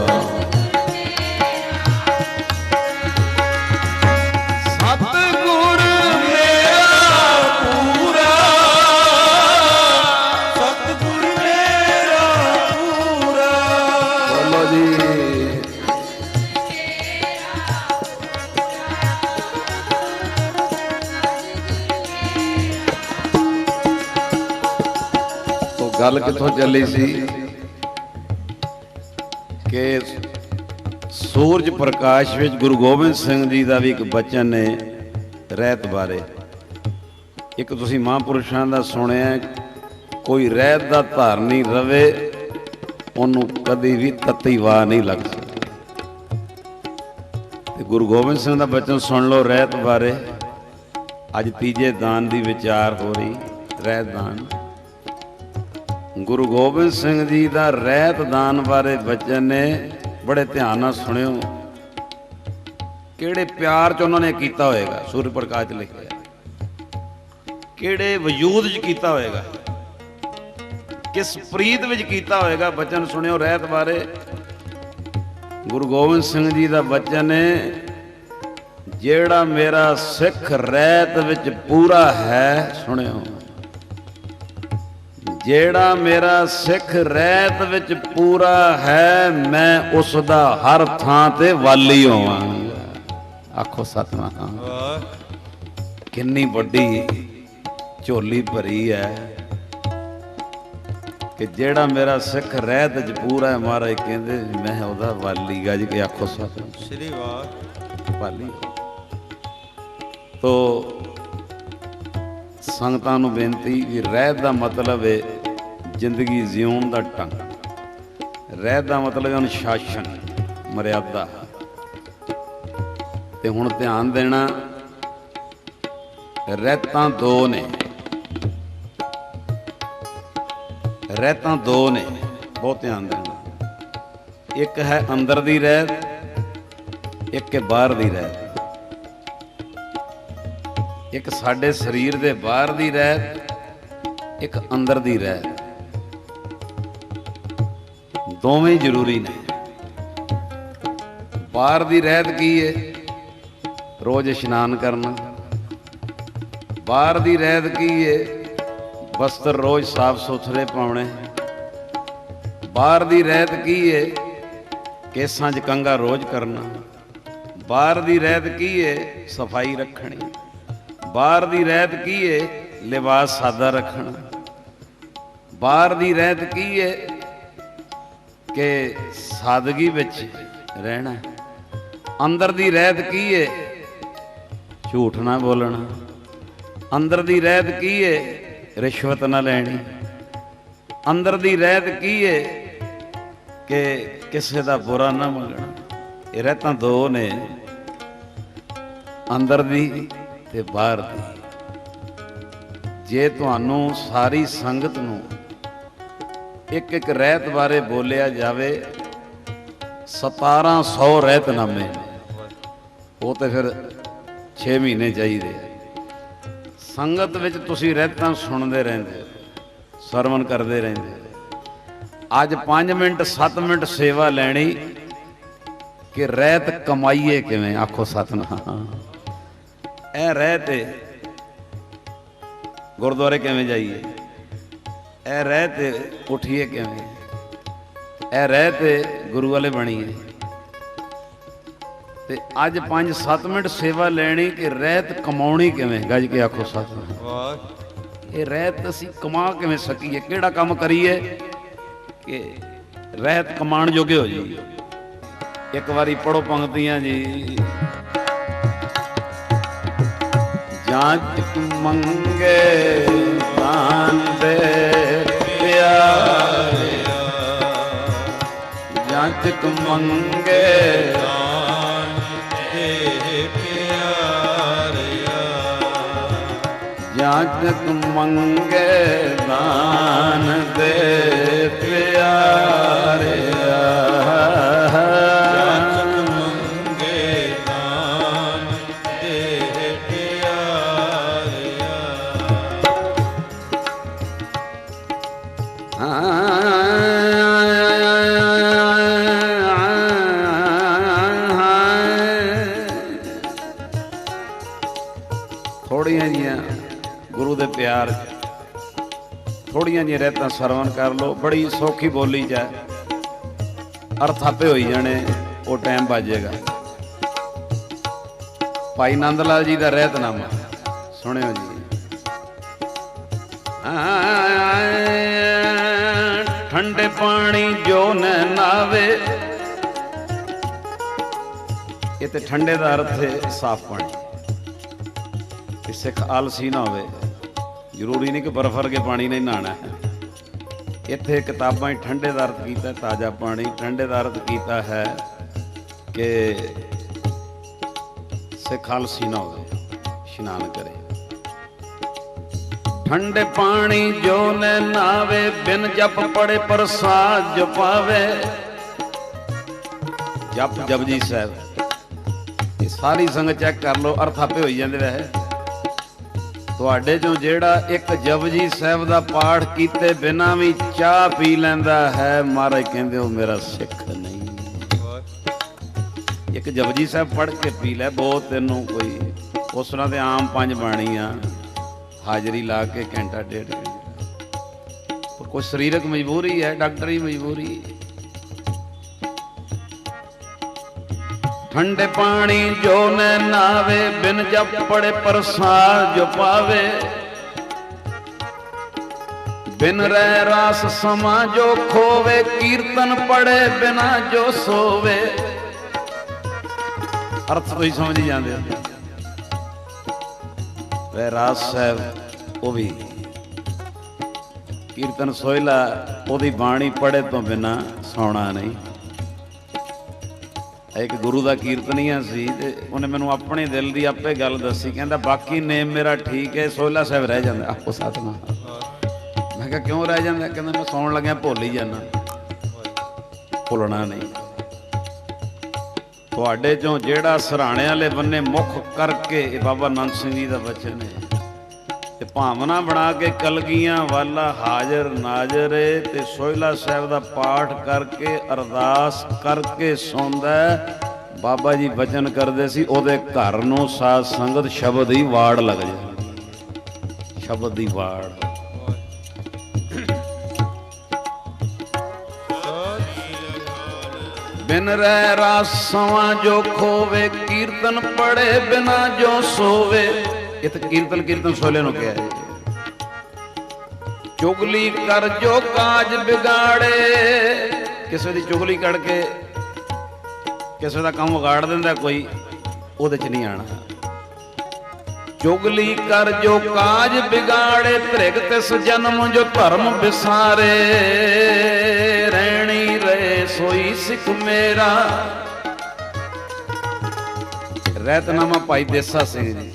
गल कितों चली सी कि सूरज प्रकाश विच गुरु गोबिंद सिंह जी का भी एक बचन है रहत बारे। एक तुसीं महापुरुषां दा सुनिया, कोई रहत दा धारनी रवे उन्हों कदी भी तत्ती वाह नहीं लग सकती। गुरु गोबिंद सिंह का बचन सुन लो रहत बारे। अज तीजे दान की विचार हो रही, रहत दान। गुरु गोबिंद सिंह जी का रहत दान बारे बचन ने, बड़े ध्यान नाल सुनियो। किहड़े प्यार च उन्होंने कीता होएगा, सूर्य प्रकाश लिखिया, किहड़े वजूद च कीता होएगा, किस प्रीत विच कीता होएगा। बचन सुनियो रहत बारे। गुरु गोबिंद सिंह जी का बचन है, जेड़ा मेरा सिख रहत विच पूरा है। सुनियो, जेड़ा मेरा सिख रहत विच पूरा है, मैं उसदा हर थां ते वाली होवांगा। आखो सतनाम। किन्नी वड्डी झोली भरी है कि जेड़ा मेरा सिख रहत विच पूरा है, महाराज कहंदे मैं उहदा वाली। गज के आखो सतनाम। श्री वाह। वाली। तो संगतां नूं बेनती भी, रहत दा मतलब है जिंदगी जीउण दा ढंग, रहत दा मतलब है अनुशासन, मर्यादा। ते हुण ध्यान देना, रहतां दो ने, रहतां दो ने, बहुत ध्यान देना। एक है अंदर दी रहत, एक है बाहर दी रहत। एक साडे शरीर दे बाहर दी रहत, एक अंदर दी रहत। दोवें जरूरी ने। बाहर दी रहत की है? रोज इशनान करना। बाहर दी रहत की है? वस्त्र रोज साफ सुथरे पाने। बाहर दी रहत की है? केसां च कंघा रोज करना। बाहर दी रहत की है? सफाई रखनी। बाहर दी रहत की है? लिबास सादा रखना। बाहर दी रहत की है? कि सादगी विच रहना। अंदर दी रहत की है? झूठ ना बोलना। अंदर दी रहत की है? रिश्वत ना लैनी। अंदर दी रहत की है कि किसी का बुरा ना मंगना। ये रहतां दो ने, अंदर दी ते बाहर दी। जे तुहानू सारी संगत नू एक एक रहत बारे बोलिया जावे, 1700 रहतनामे, वो तो फिर 6 महीने चाहिए। संगत विच तुसीं रहतां सुनते रहंदे, सरवण करते रहंदे। अज 5 मिनट 7 मिनट सेवा लैनी कि रहत कमाईए किवें। आखो सतनाम। ए रहते गुरुद्वारे किवें जाइए, ए रहते उठिए किवें, ए रहते गुरु वाले बणीए। ते अज 5-7 मिनट सेवा लैनी कि रहत कमाउणी किवें। गज के आखो सतनाम। वाह ये रहत असीं कमा किवें सकीए, किहड़ा काम करिए कि रहत कमाण जोगे हो जाइए। एक बारी पढ़ो पंक्तियां जी। जांच मंगे दान दे प्यारिया, जांच मंगे दान दे प्यारिया, जांच मंगे दान दे प्यारिया, मंगे दान दे प्यारिया। थोड़ियां जियां गुरु दे प्यार, थोड़ियां जिहियां रहतां सरवण कर लो। बड़ी सौखी बोली जा, अर्थ आपे होई जाने, वो टाइम बाजेगा। भाई नंद लाल जी का रहतनामा सुनियो जी। ठंडे पानी जो न नावे, ये तो ठंडे का अर्थ है साफ पानी। कि सिख आलसी ना होवे, जरूरी नहीं कि बर्फ वर्गे पानी नहीं नहाना है। इत्थे किताबां ठंडे का अर्थ किया ताज़ा पानी, ठंडे का अर्थ किया है कि सिख आलसी ना होवे, इशनान करे। ठंडे पानी जो न नावे, बिन जप पड़े प्रसाद जो पावे। जप जपजी साहब, ये सारी संगत चेक कर लो, अर्थ आपे हो जाते। वैसे तुहाडे चों जेड़ा एक जपजी साहब का पाठ कीते बिना भी चाह पी लैंदा है, महाराज कहंदे हो मेरा सिख नहीं। एक जपजी साहब पढ़ के पी लै, बहुत तेनों कोई उस तरह ते आम 5 बाणियां हाजरी ला के घंटा 1.5 घंटा। कोई शरीरक मजबूरी है, डॉक्टरी मजबूरी। ठंडे पानी जो न नावे, बिन जप पड़े प्रसाद जो पावे। बिन रह रास समा जो खोवे, कीर्तन पड़े बिना जो सोवे। अर्थ तो ही समझ ही जाते हो। रास साहब वो भी कीर्तन सोहला, ओदी बाणी पढ़े तो बिना सौना नहीं। एक गुरु का कीर्तनिया सी, उन्हें मैनू अपने दिल की आपे गल दसी। कहता बाकी नेम मेरा ठीक है, सोहला साहब रह जाता। आपको सतनाम। मैं क्या क्यों रह जाता? कहता मैं सौन लग्या भुल ही जाना। भुलना नहीं। तुहाडे चों जेड़ा सराणे वाले बन्ने मुख करके, बाबा नंद सिंह जी का वचन है, ते भावना बना के कलगियां वाला हाजर नाजर है, ते सोहला साहब का पाठ करके अरदास करके सौंदा। बाबा जी वचन करते सी, ओदे घर नूं साध संगत शब्द ही वाड़ लग जाए। शब्द ही वाड़। बिन रह रास सवा जो खोवे, कीर्तन पढ़े बिना जो सोवे। ये तो कीर्तन सोले नु क्या है। चुगली कर जो काज बिगाड़े, ਕਿਸੇ ਦੀ ਚੁਗਲੀ ਕੱਢ ਕੇ ਕਿਸੇ ਦਾ ਕੰਮ ਵਿਗਾੜ ਦਿੰਦਾ ਕੋਈ, ਉਹਦੇ 'ਚ ਨਹੀਂ ਆਣਾ। ਚੁਗਲੀ ਕਰ ਜੋ ਕਾਜ ਬਿਗਾੜੇ, ਧ੍ਰਿਗ ਤਿਸ ਜਨਮ ਜੋ ਧਰਮ ਵਿਸਾਰੇ। ਰਹਿਣੀ ਰਹੇ ਸੋਈ ਸਿੱਖ ਮੇਰਾ। ਰਹਿਤਨਾਮਾ ਭਾਈ ਦੇਸਾ ਸਿੰਘ ਜੀ।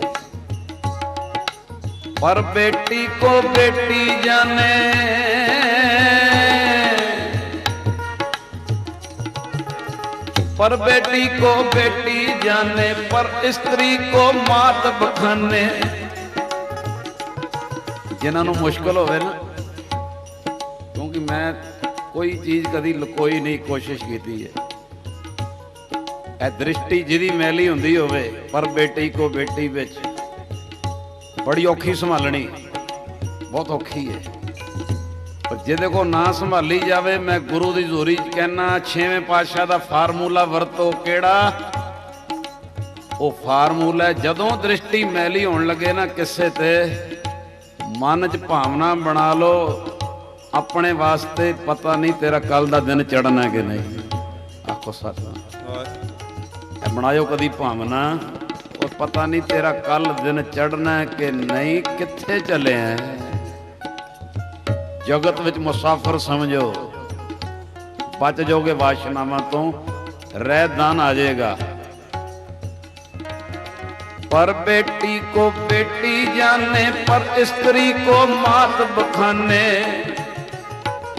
पर बेटी को बेटी जाने, पर बेटी को बेटी जाने, पर स्त्री को मात बखाने। जिन्हां नूं मुश्किल होवे ना, क्योंकि मैं कोई चीज़ कदी लुकोई नहीं कोशिश की है। ए दृष्टि जिहदी मैली हुंदी होवे, पर बेटी को बेटी विच बड़ी औखी संभालनी, बहुत औखी है। पर जिहदे को ना संभाली जावे, मैं गुरु दी हज़ूरी च कहना, छेवें पातशाह दा फार्मूला वरतो। केड़ा वो फार्मूला? जदों दृष्टि मैली होण लगे ना किसे ते, मन च भावना बना लो अपने वास्ते, पता नहीं तेरा कल दा दिन चढ़ना कि नहीं। आखो सच बनायो कदी भावना, और पता नहीं तेरा कल दिन चढ़ना है कि नहीं, कित्थे चले हैं। जगत विच मुसाफिर समझो, बच जाओगे वाशनावां तो, रहदान आ जाएगा। पर बेटी को बेटी जाने, पर स्त्री को मात बखाने।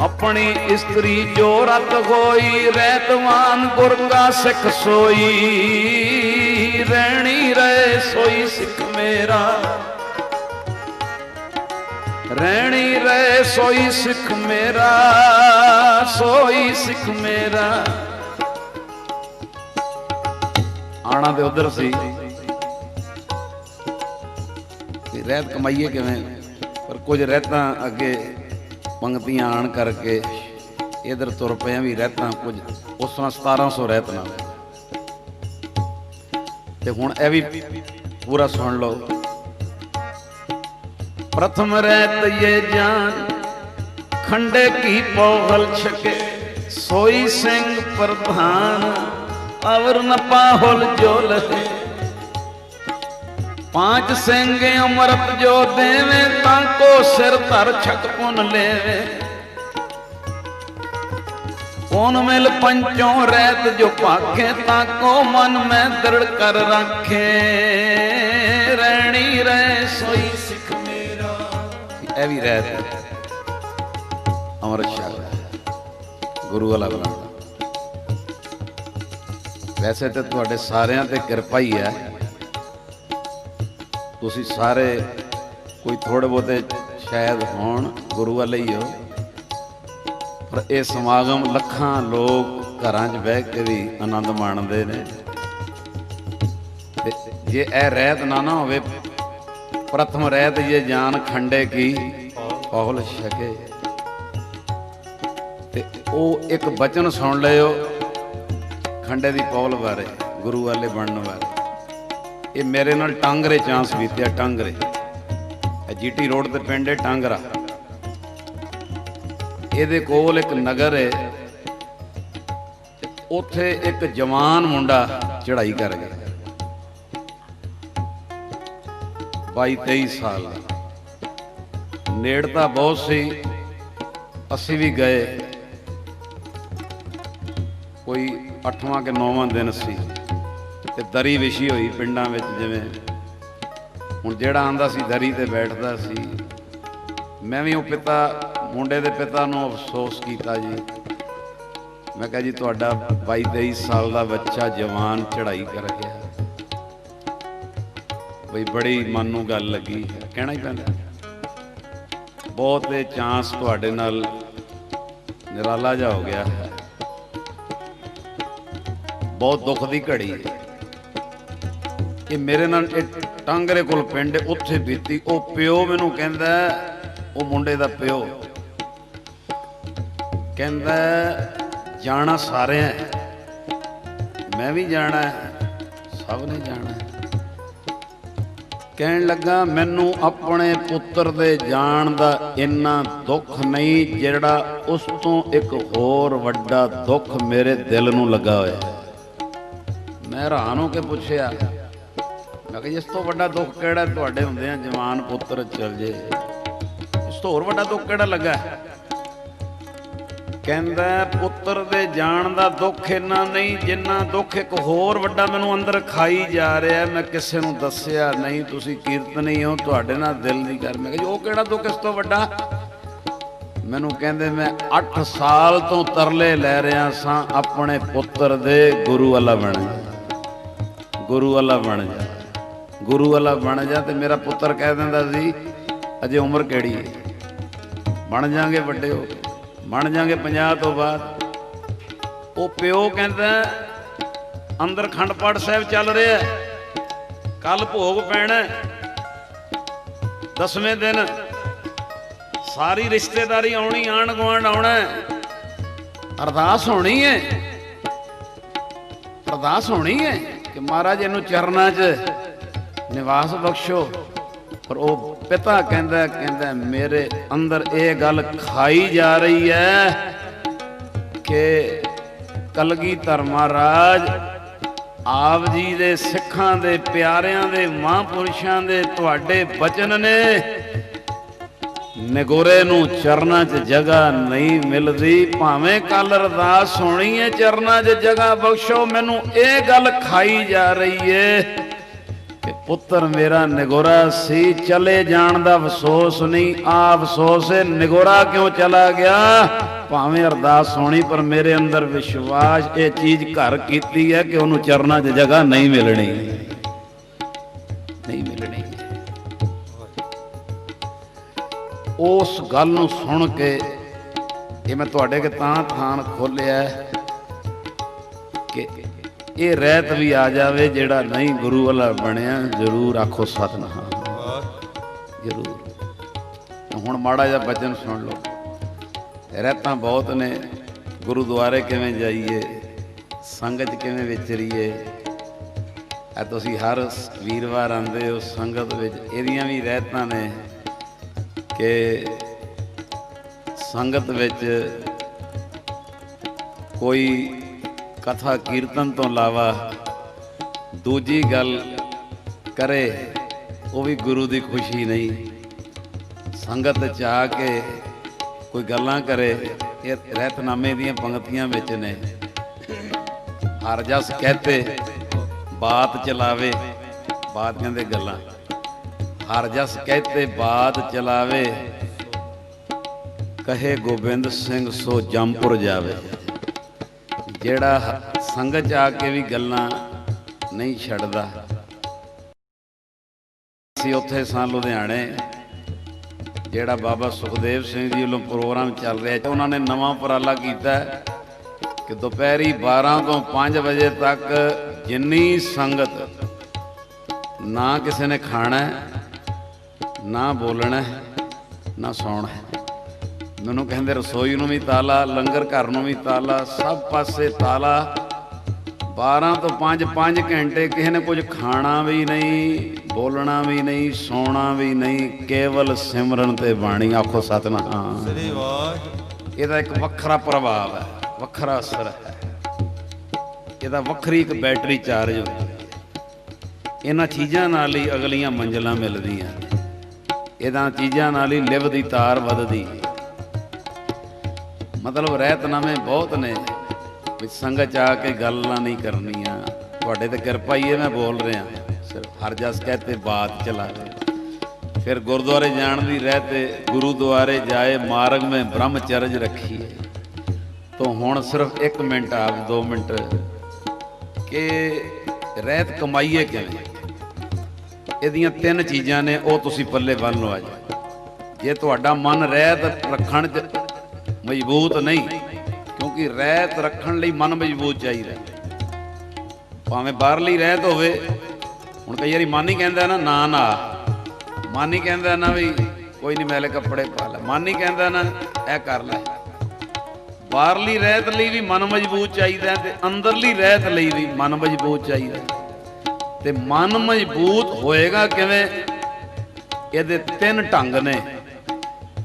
अपनी स्त्री जो रत होई, रहतवान गुर का सिख सोई। रहनी रहे सोई सिख मेरा। रहनी रहे सोई सिख मेरा, सोई सिख मेरा। आना तो उधर सी रहत कमाइए किवें, पर कुछ रहतां अगे पंक्तियां आन करके इधर तुर पे भी रहतां कुछ उस तरह 1700 रहत ना। ते हुण ए भी पूरा सुन लो। प्रथम रहत ये जान, खंडे की पौहल छके। सोई सिंह प्रधान, अवर न पाहुल जो लहे। पांच सेंगे अमृत जो देवे, ताको सिर धर छक पुन लेवे। कौन मिल पंचों रहत जो पाखे, ताको मन में दृढ़ कर रखे। रहनी रहे सोई सिख मेरा। ए भी रहत अमृत शाह गुरु वाला बना। वैसे तो तुहाडे सारिਆਂ ते किरपा ही है, तुसी सारे कोई थोड़े बहुते शायद होण गुरु वाले ही हो, पर यह समागम लखां लोग घरां च बह के भी आनंद माणदे ने। जे ए रहत ना होवे, प्रथम रहत ये जान खंडे की पौल छके, ते ओ एक बचन सुन लियो खंडे दी पौल बारे, गुरु वाले बनने बारे। ये मेरे नाल टांगरे चांस बीतिया। टांगरे जीटी रोड ते पिंड है टांगरा। ਇਹਦੇ ਕੋਲ एक नगर है, ਉੱਥੇ एक जवान मुंडा चढ़ाई कर गया। 22-23 साल नेड़ता बहुत सी। असी भी गए, कोई 8वां के 9वां दिन सी, ते दरी विछी हुई पिंडां विच। जिवें हुण जिहड़ा आंदा सी दरी ते बैठदा सी, मैं भी वो पिता मुंडे दे पिता नूं अफसोस कीता जी। मैं कहा जी तुहाडा 22-23 साल का बच्चा जवान चढ़ाई कर गया। बई बड़ी मन नूं गल लगी, कहना ही पैंदा। बहुत चांस तुहाडे नाल निराला जा हो गया है, बहुत दुख की घड़ी है। ये मेरे नाल टांगरे कोल पिंड उत्थे बीती। वो प्यो मैनूं कहंदा, वो मुंडे दा प्यो कहंदा जाना सारे हैं, मैं भी जाना है, सब ने जाना है। ਕਹਿਣ ਲੱਗਾ ਮੈਨੂੰ ਆਪਣੇ ਪੁੱਤਰ ਦੇ ਜਾਣ ਦਾ ਇੰਨਾ ਦੁੱਖ ਨਹੀਂ ਜਿਹੜਾ ਉਸ ਤੋਂ ਇੱਕ ਹੋਰ ਵੱਡਾ ਦੁੱਖ ਮੇਰੇ ਦਿਲ ਨੂੰ ਲੱਗਾ ਹੋਇਆ। ਮੈਂ ਹੈਰਾਨ ਹੋ ਕੇ ਪੁੱਛਿਆ, ਮੈਂ ਕਿਹਾ ਇਸ ਤੋਂ ਵੱਡਾ ਦੁੱਖ ਕਿਹੜਾ ਤੁਹਾਡੇ ਹੁੰਦਿਆਂ ਜਵਾਨ ਪੁੱਤਰ ਚਲ ਜੇ, ਇਸ ਤੋਂ ਹੋਰ ਵੱਡਾ ਦੁੱਖ ਕਿਹੜਾ ਲੱਗਾ? ਕਹਿੰਦਾ ਪੁੱਤਰ ਦੇ ਜਾਣ ਦਾ ਦੁੱਖ ਇੰਨਾ ਨਹੀਂ ਜਿੰਨਾ ਦੁੱਖ ਇੱਕ ਹੋਰ ਵੱਡਾ ਮੈਨੂੰ ਅੰਦਰ ਖਾਈ ਜਾ ਰਿਹਾ। ਮੈਂ ਕਿਸੇ ਨੂੰ ਦੱਸਿਆ ਨਹੀਂ, ਤੁਸੀਂ ਕੀਰਤਨੀ ਹੋ, ਤੁਹਾਡੇ ਨਾਲ ਦਿਲ ਦੀ ਗੱਲ। ਮੈਂ ਕਿਹਾ ਉਹ ਕਿਹੜਾ ਦੁੱਖ ਇਸ ਤੋਂ ਵੱਡਾ? ਮੈਨੂੰ ਕਹਿੰਦੇ ਮੈਂ 8 ਸਾਲ ਤੋਂ ਤਰਲੇ ਲੈ ਰਿਹਾ ਸਾਂ ਆਪਣੇ ਪੁੱਤਰ ਦੇ ਗੁਰੂ ਵਾਲਾ ਬਣ ਜਾ, ਗੁਰੂ ਵਾਲਾ ਬਣ ਜਾ, ਗੁਰੂ ਵਾਲਾ ਬਣ ਜਾ। ਤੇ ਮੇਰਾ ਪੁੱਤਰ ਕਹਿ ਦਿੰਦਾ ਸੀ ਅਜੇ ਉਮਰ ਕਿਹੜੀ ਹੈ, ਬਣ ਜਾਾਂਗੇ ਵੱਡੇ ਹੋ, ਬਣ ਜਾਾਂਗੇ 50 ਤੋਂ ਬਾਅਦ। ਉਹ ਪਿਓ ਕਹਿੰਦਾ ਅੰਦਰ ਅਖੰਡ ਪਾਠ ਸਾਹਿਬ ਚੱਲ ਰਿਹਾ, ਕੱਲ ਭੋਗ ਪੈਣਾ, 10ਵੇਂ ਦਿਨ ਸਾਰੀ ਰਿਸ਼ਤੇਦਾਰੀ ਆਉਣੀ, ਆਂਢ ਗੁਆਂਢ ਆਉਣਾ, ਅਰਦਾਸ ਹੋਣੀ ਹੈ, ਅਰਦਾਸ ਹੋਣੀ ਹੈ ਕਿ ਮਹਾਰਾਜ ਇਹਨੂੰ ਚਰਨਾਂ 'ਚ ਨਿਵਾਸ ਬਖਸ਼ੋ। ਪਰ ਉਹ ਪਿਤਾ ਕਹਿੰਦਾ ਮੇਰੇ ਅੰਦਰ ਇਹ ਗੱਲ ਖਾਈ ਜਾ ਰਹੀ ਹੈ ਕਿ ਕਲਗੀਧਰ ਮਹਾਰਾਜ ਆਪ ਜੀ ਦੇ ਸਿੱਖਾਂ ਦੇ ਪਿਆਰਿਆਂ ਦੇ ਮਹਾਂਪੁਰਸ਼ਾਂ ਦੇ ਤੁਹਾਡੇ ਬਚਨ ਨੇ, ਨਿਗੋਰੇ ਨੂੰ ਚਰਨਾਂ 'ਚ ਜਗ੍ਹਾ ਨਹੀਂ ਮਿਲਦੀ। ਭਾਵੇਂ ਕੱਲ ਅਰਦਾਸ ਹੋਣੀ ਹੈ ਚਰਨਾਂ 'ਚ ਜਗ੍ਹਾ ਬਖਸ਼ੋ, ਮੈਨੂੰ ਇਹ ਗੱਲ ਖਾਈ ਜਾ ਰਹੀ ਹੈ ਕਿ ਪੁੱਤਰ ਮੇਰਾ ਨਿਗੋਰਾ ਸੀ, ਚਲੇ ਜਾਣ ਦਾ ਅਫਸੋਸ ਨਹੀਂ, ਆ ਅਫਸੋਸ ਹੈ ਨਿਗੋਰਾ ਕਿਉਂ ਚਲਾ ਗਿਆ। ਭਾਵੇਂ ਅਰਦਾਸ ਹੋਣੀ ਪਰ ਮੇਰੇ ਅੰਦਰ ਵਿਸ਼ਵਾਸ ਇਹ ਚੀਜ਼ ਘਰ ਕੀਤੀ ਹੈ ਕਿ ਉਹਨੂੰ ਚਰਨਾਂ 'ਚ ਜਗ੍ਹਾ ਨਹੀਂ ਮਿਲਣੀ, ਨਹੀਂ ਮਿਲਣੀ। ਉਸ ਗੱਲ ਨੂੰ ਸੁਣ ਕੇ ਇਹ ਮੈਂ ਤੁਹਾਡੇ ਕੇ ਤਾਂ ਥਾਨ ਖੋਲਿਆ ਕਿ ਇਹ ਰਹਿਤ ਵੀ ਆ ਜਾਵੇ ਜਿਹੜਾ ਨਹੀਂ ਗੁਰੂ ਵਾਲਾ ਬਣਿਆ। ਜ਼ਰੂਰ ਆਖੋ ਸਤਿਨਾਮ, ਜ਼ਰੂਰ। ਹੁਣ ਮਾੜਾ ਜਿਹਾ ਬਚਨ ਸੁਣ ਲਓ। ਰਹਿਤਾਂ ਬਹੁਤ ਨੇ, ਗੁਰਦੁਆਰੇ ਕਿਵੇਂ ਜਾਈਏ, ਸੰਗਤ ਕਿਵੇਂ ਵਿਚਰੀਏ। ਆ ਤੁਸੀਂ ਹਰ ਵੀਰਵਾਰ ਆਉਂਦੇ ਹੋ ਸੰਗਤ ਵਿੱਚ, ਇਹਦੀਆਂ ਵੀ ਰਹਿਤਾਂ ਨੇ ਕਿ ਸੰਗਤ ਵਿੱਚ ਕੋਈ ਕਥਾ ਕੀਰਤਨ ਤੋਂ ਇਲਾਵਾ ਦੂਜੀ ਗੱਲ ਕਰੇ ਉਹ ਵੀ ਗੁਰੂ ਦੀ ਖੁਸ਼ੀ ਨਹੀਂ। ਸੰਗਤ 'ਚ ਆ ਕੇ ਕੋਈ ਗੱਲਾਂ ਕਰੇ, ਇਹ ਰਹਿਤਨਾਮੇ ਦੀਆਂ ਪੰਕਤੀਆਂ ਵਿੱਚ ਨੇ। ਹਰ ਜਸ ਕਹਤੇ ਬਾਤ ਚਲਾਵੇ, ਬਾਤ ਕਹਿੰਦੇ ਗੱਲਾਂ, ਹਰ ਜਸ ਕਹਤੇ ਬਾਤ ਚਲਾਵੇ, ਕਹੇ ਗੋਬਿੰਦ ਸਿੰਘ ਸੋ ਜੰਮਪੁਰ ਜਾਵੇ। ਜਿਹੜਾ ਸੰਗਤ 'ਚ ਆ ਕੇ ਵੀ ਗੱਲਾਂ ਨਹੀਂ ਛੱਡਦਾ। ਅਸੀਂ ਉੱਥੇ ਸਾਂ ਲੁਧਿਆਣੇ, ਜਿਹੜਾ ਬਾਬਾ ਸੁਖਦੇਵ ਸਿੰਘ ਜੀ ਵੱਲੋਂ ਪ੍ਰੋਗਰਾਮ ਚੱਲ ਰਿਹਾ, ਉਹਨਾਂ ਨੇ ਨਵਾਂ ਉਪਰਾਲਾ ਕੀਤਾ ਕਿ ਦੁਪਹਿਰੀ 12 ਤੋਂ 5 ਵਜੇ ਤੱਕ ਜਿੰਨੀ ਸੰਗਤ, ਨਾ ਕਿਸੇ ਨੇ ਖਾਣਾ, ਨਾ ਬੋਲਣਾ, ਨਾ ਸੌਣਾ। ਮੈਨੂੰ ਕਹਿੰਦੇ ਰਸੋਈ ਨੂੰ ਵੀ ਤਾਲਾ, ਲੰਗਰ ਘਰ ਨੂੰ ਵੀ ਤਾਲਾ, ਸਭ ਪਾਸੇ ਤਾਲਾ। 12 ਤੋਂ 5 ਘੰਟੇ ਕਿਸੇ ਨੇ ਕੁਝ ਖਾਣਾ ਵੀ ਨਹੀਂ, ਬੋਲਣਾ ਵੀ ਨਹੀਂ, ਸੌਣਾ ਵੀ ਨਹੀਂ, ਕੇਵਲ ਸਿਮਰਨ ਤੇ ਬਾਣੀ। ਆਖੋ ਸਤਿਨਾਮ। ਸ੍ਰੀ ਵਾਹਿਗੁਰੂ। ਇਹਦਾ ਇੱਕ ਵੱਖਰਾ ਪ੍ਰਭਾਵ ਹੈ, ਵੱਖਰਾ ਅਸਰ ਹੈ, ਇਹਦਾ ਵੱਖਰੀ ਇੱਕ ਬੈਟਰੀ ਚਾਰਜ ਹੁੰਦੀ ਹੈ। ਇਹਨਾਂ ਚੀਜ਼ਾਂ ਨਾਲ ਹੀ ਅਗਲੀਆਂ ਮੰਜ਼ਿਲਾਂ ਮਿਲਦੀਆਂ, ਇਹਨਾਂ ਚੀਜ਼ਾਂ ਨਾਲ ਹੀ ਲਿਵ ਦੀ ਤਾਰ ਵੱਧਦੀ। ਮਤਲਬ ਰਹਿਤਨਾਮੇ ਬਹੁਤ ਨੇ ਵੀ ਸੰਗਤ 'ਚ ਆ ਕੇ ਗੱਲਾਂ ਨਹੀਂ ਕਰਨੀਆਂ। ਤੁਹਾਡੇ ਤੇ ਕਿਰਪਾ ਹੀ ਹੈ, ਮੈਂ ਬੋਲ ਰਿਹਾ ਸਿਰਫ ਹਰ ਜਸ ਕਹਤੇ ਬਾਤ ਚਲਾਵੇ। ਫਿਰ ਗੁਰਦੁਆਰੇ ਜਾਣ ਦੀ ਰਹਿਤੇ, ਗੁਰੂਦੁਆਰੇ ਜਾਏ ਮਾਰਗ ਮੈਂ ਬ੍ਰਹਮਚਰਜ ਰੱਖੀਏ। ਤੋਂ ਹੁਣ ਸਿਰਫ 1 ਮਿੰਟ ਆਪ 2 ਮਿੰਟ ਕਿ ਰਹਿਤ ਕਮਾਈਏ ਕਿਵੇਂ। ਇਹਦੀਆਂ 3 ਚੀਜ਼ਾਂ ਨੇ, ਉਹ ਤੁਸੀਂ ਪੱਲੇ ਬੰਨ ਲਓ। ਅੱਜ ਜੇ ਤੁਹਾਡਾ ਮਨ ਰਹਿਤ ਰੱਖਣ 'ਚ ਮਜ਼ਬੂਤ ਨਹੀਂ, ਕਿਉਂਕਿ ਰਹਿਤ ਰੱਖਣ ਲਈ ਮਨ ਮਜ਼ਬੂਤ ਚਾਹੀਦਾ। ਭਾਵੇਂ ਬਾਹਰਲੀ ਰਹਿਤ ਹੋਵੇ, ਹੁਣ ਕਈ ਵਾਰੀ ਮਨ ਹੀ ਕਹਿੰਦਾ ਨਾ ਨਾ, ਮਨ ਹੀ ਕਹਿੰਦਾ ਨਾ ਵੀ ਕੋਈ ਨਹੀਂ ਮੈਲੇ ਕੱਪੜੇ ਪਾ ਲੈ, ਮਨ ਹੀ ਕਹਿੰਦਾ ਨਾ ਇਹ ਕਰ ਲੈ। ਬਾਹਰਲੀ ਰਹਿਤ ਲਈ ਵੀ ਮਨ ਮਜ਼ਬੂਤ ਚਾਹੀਦਾ ਤੇ ਅੰਦਰਲੀ ਰਹਿਤ ਲਈ ਵੀ ਮਨ ਮਜ਼ਬੂਤ ਚਾਹੀਦਾ। ਤੇ ਮਨ ਮਜ਼ਬੂਤ ਹੋਏਗਾ ਕਿਵੇਂ? ਇਹਦੇ ਤਿੰਨ ਢੰਗ ਨੇ।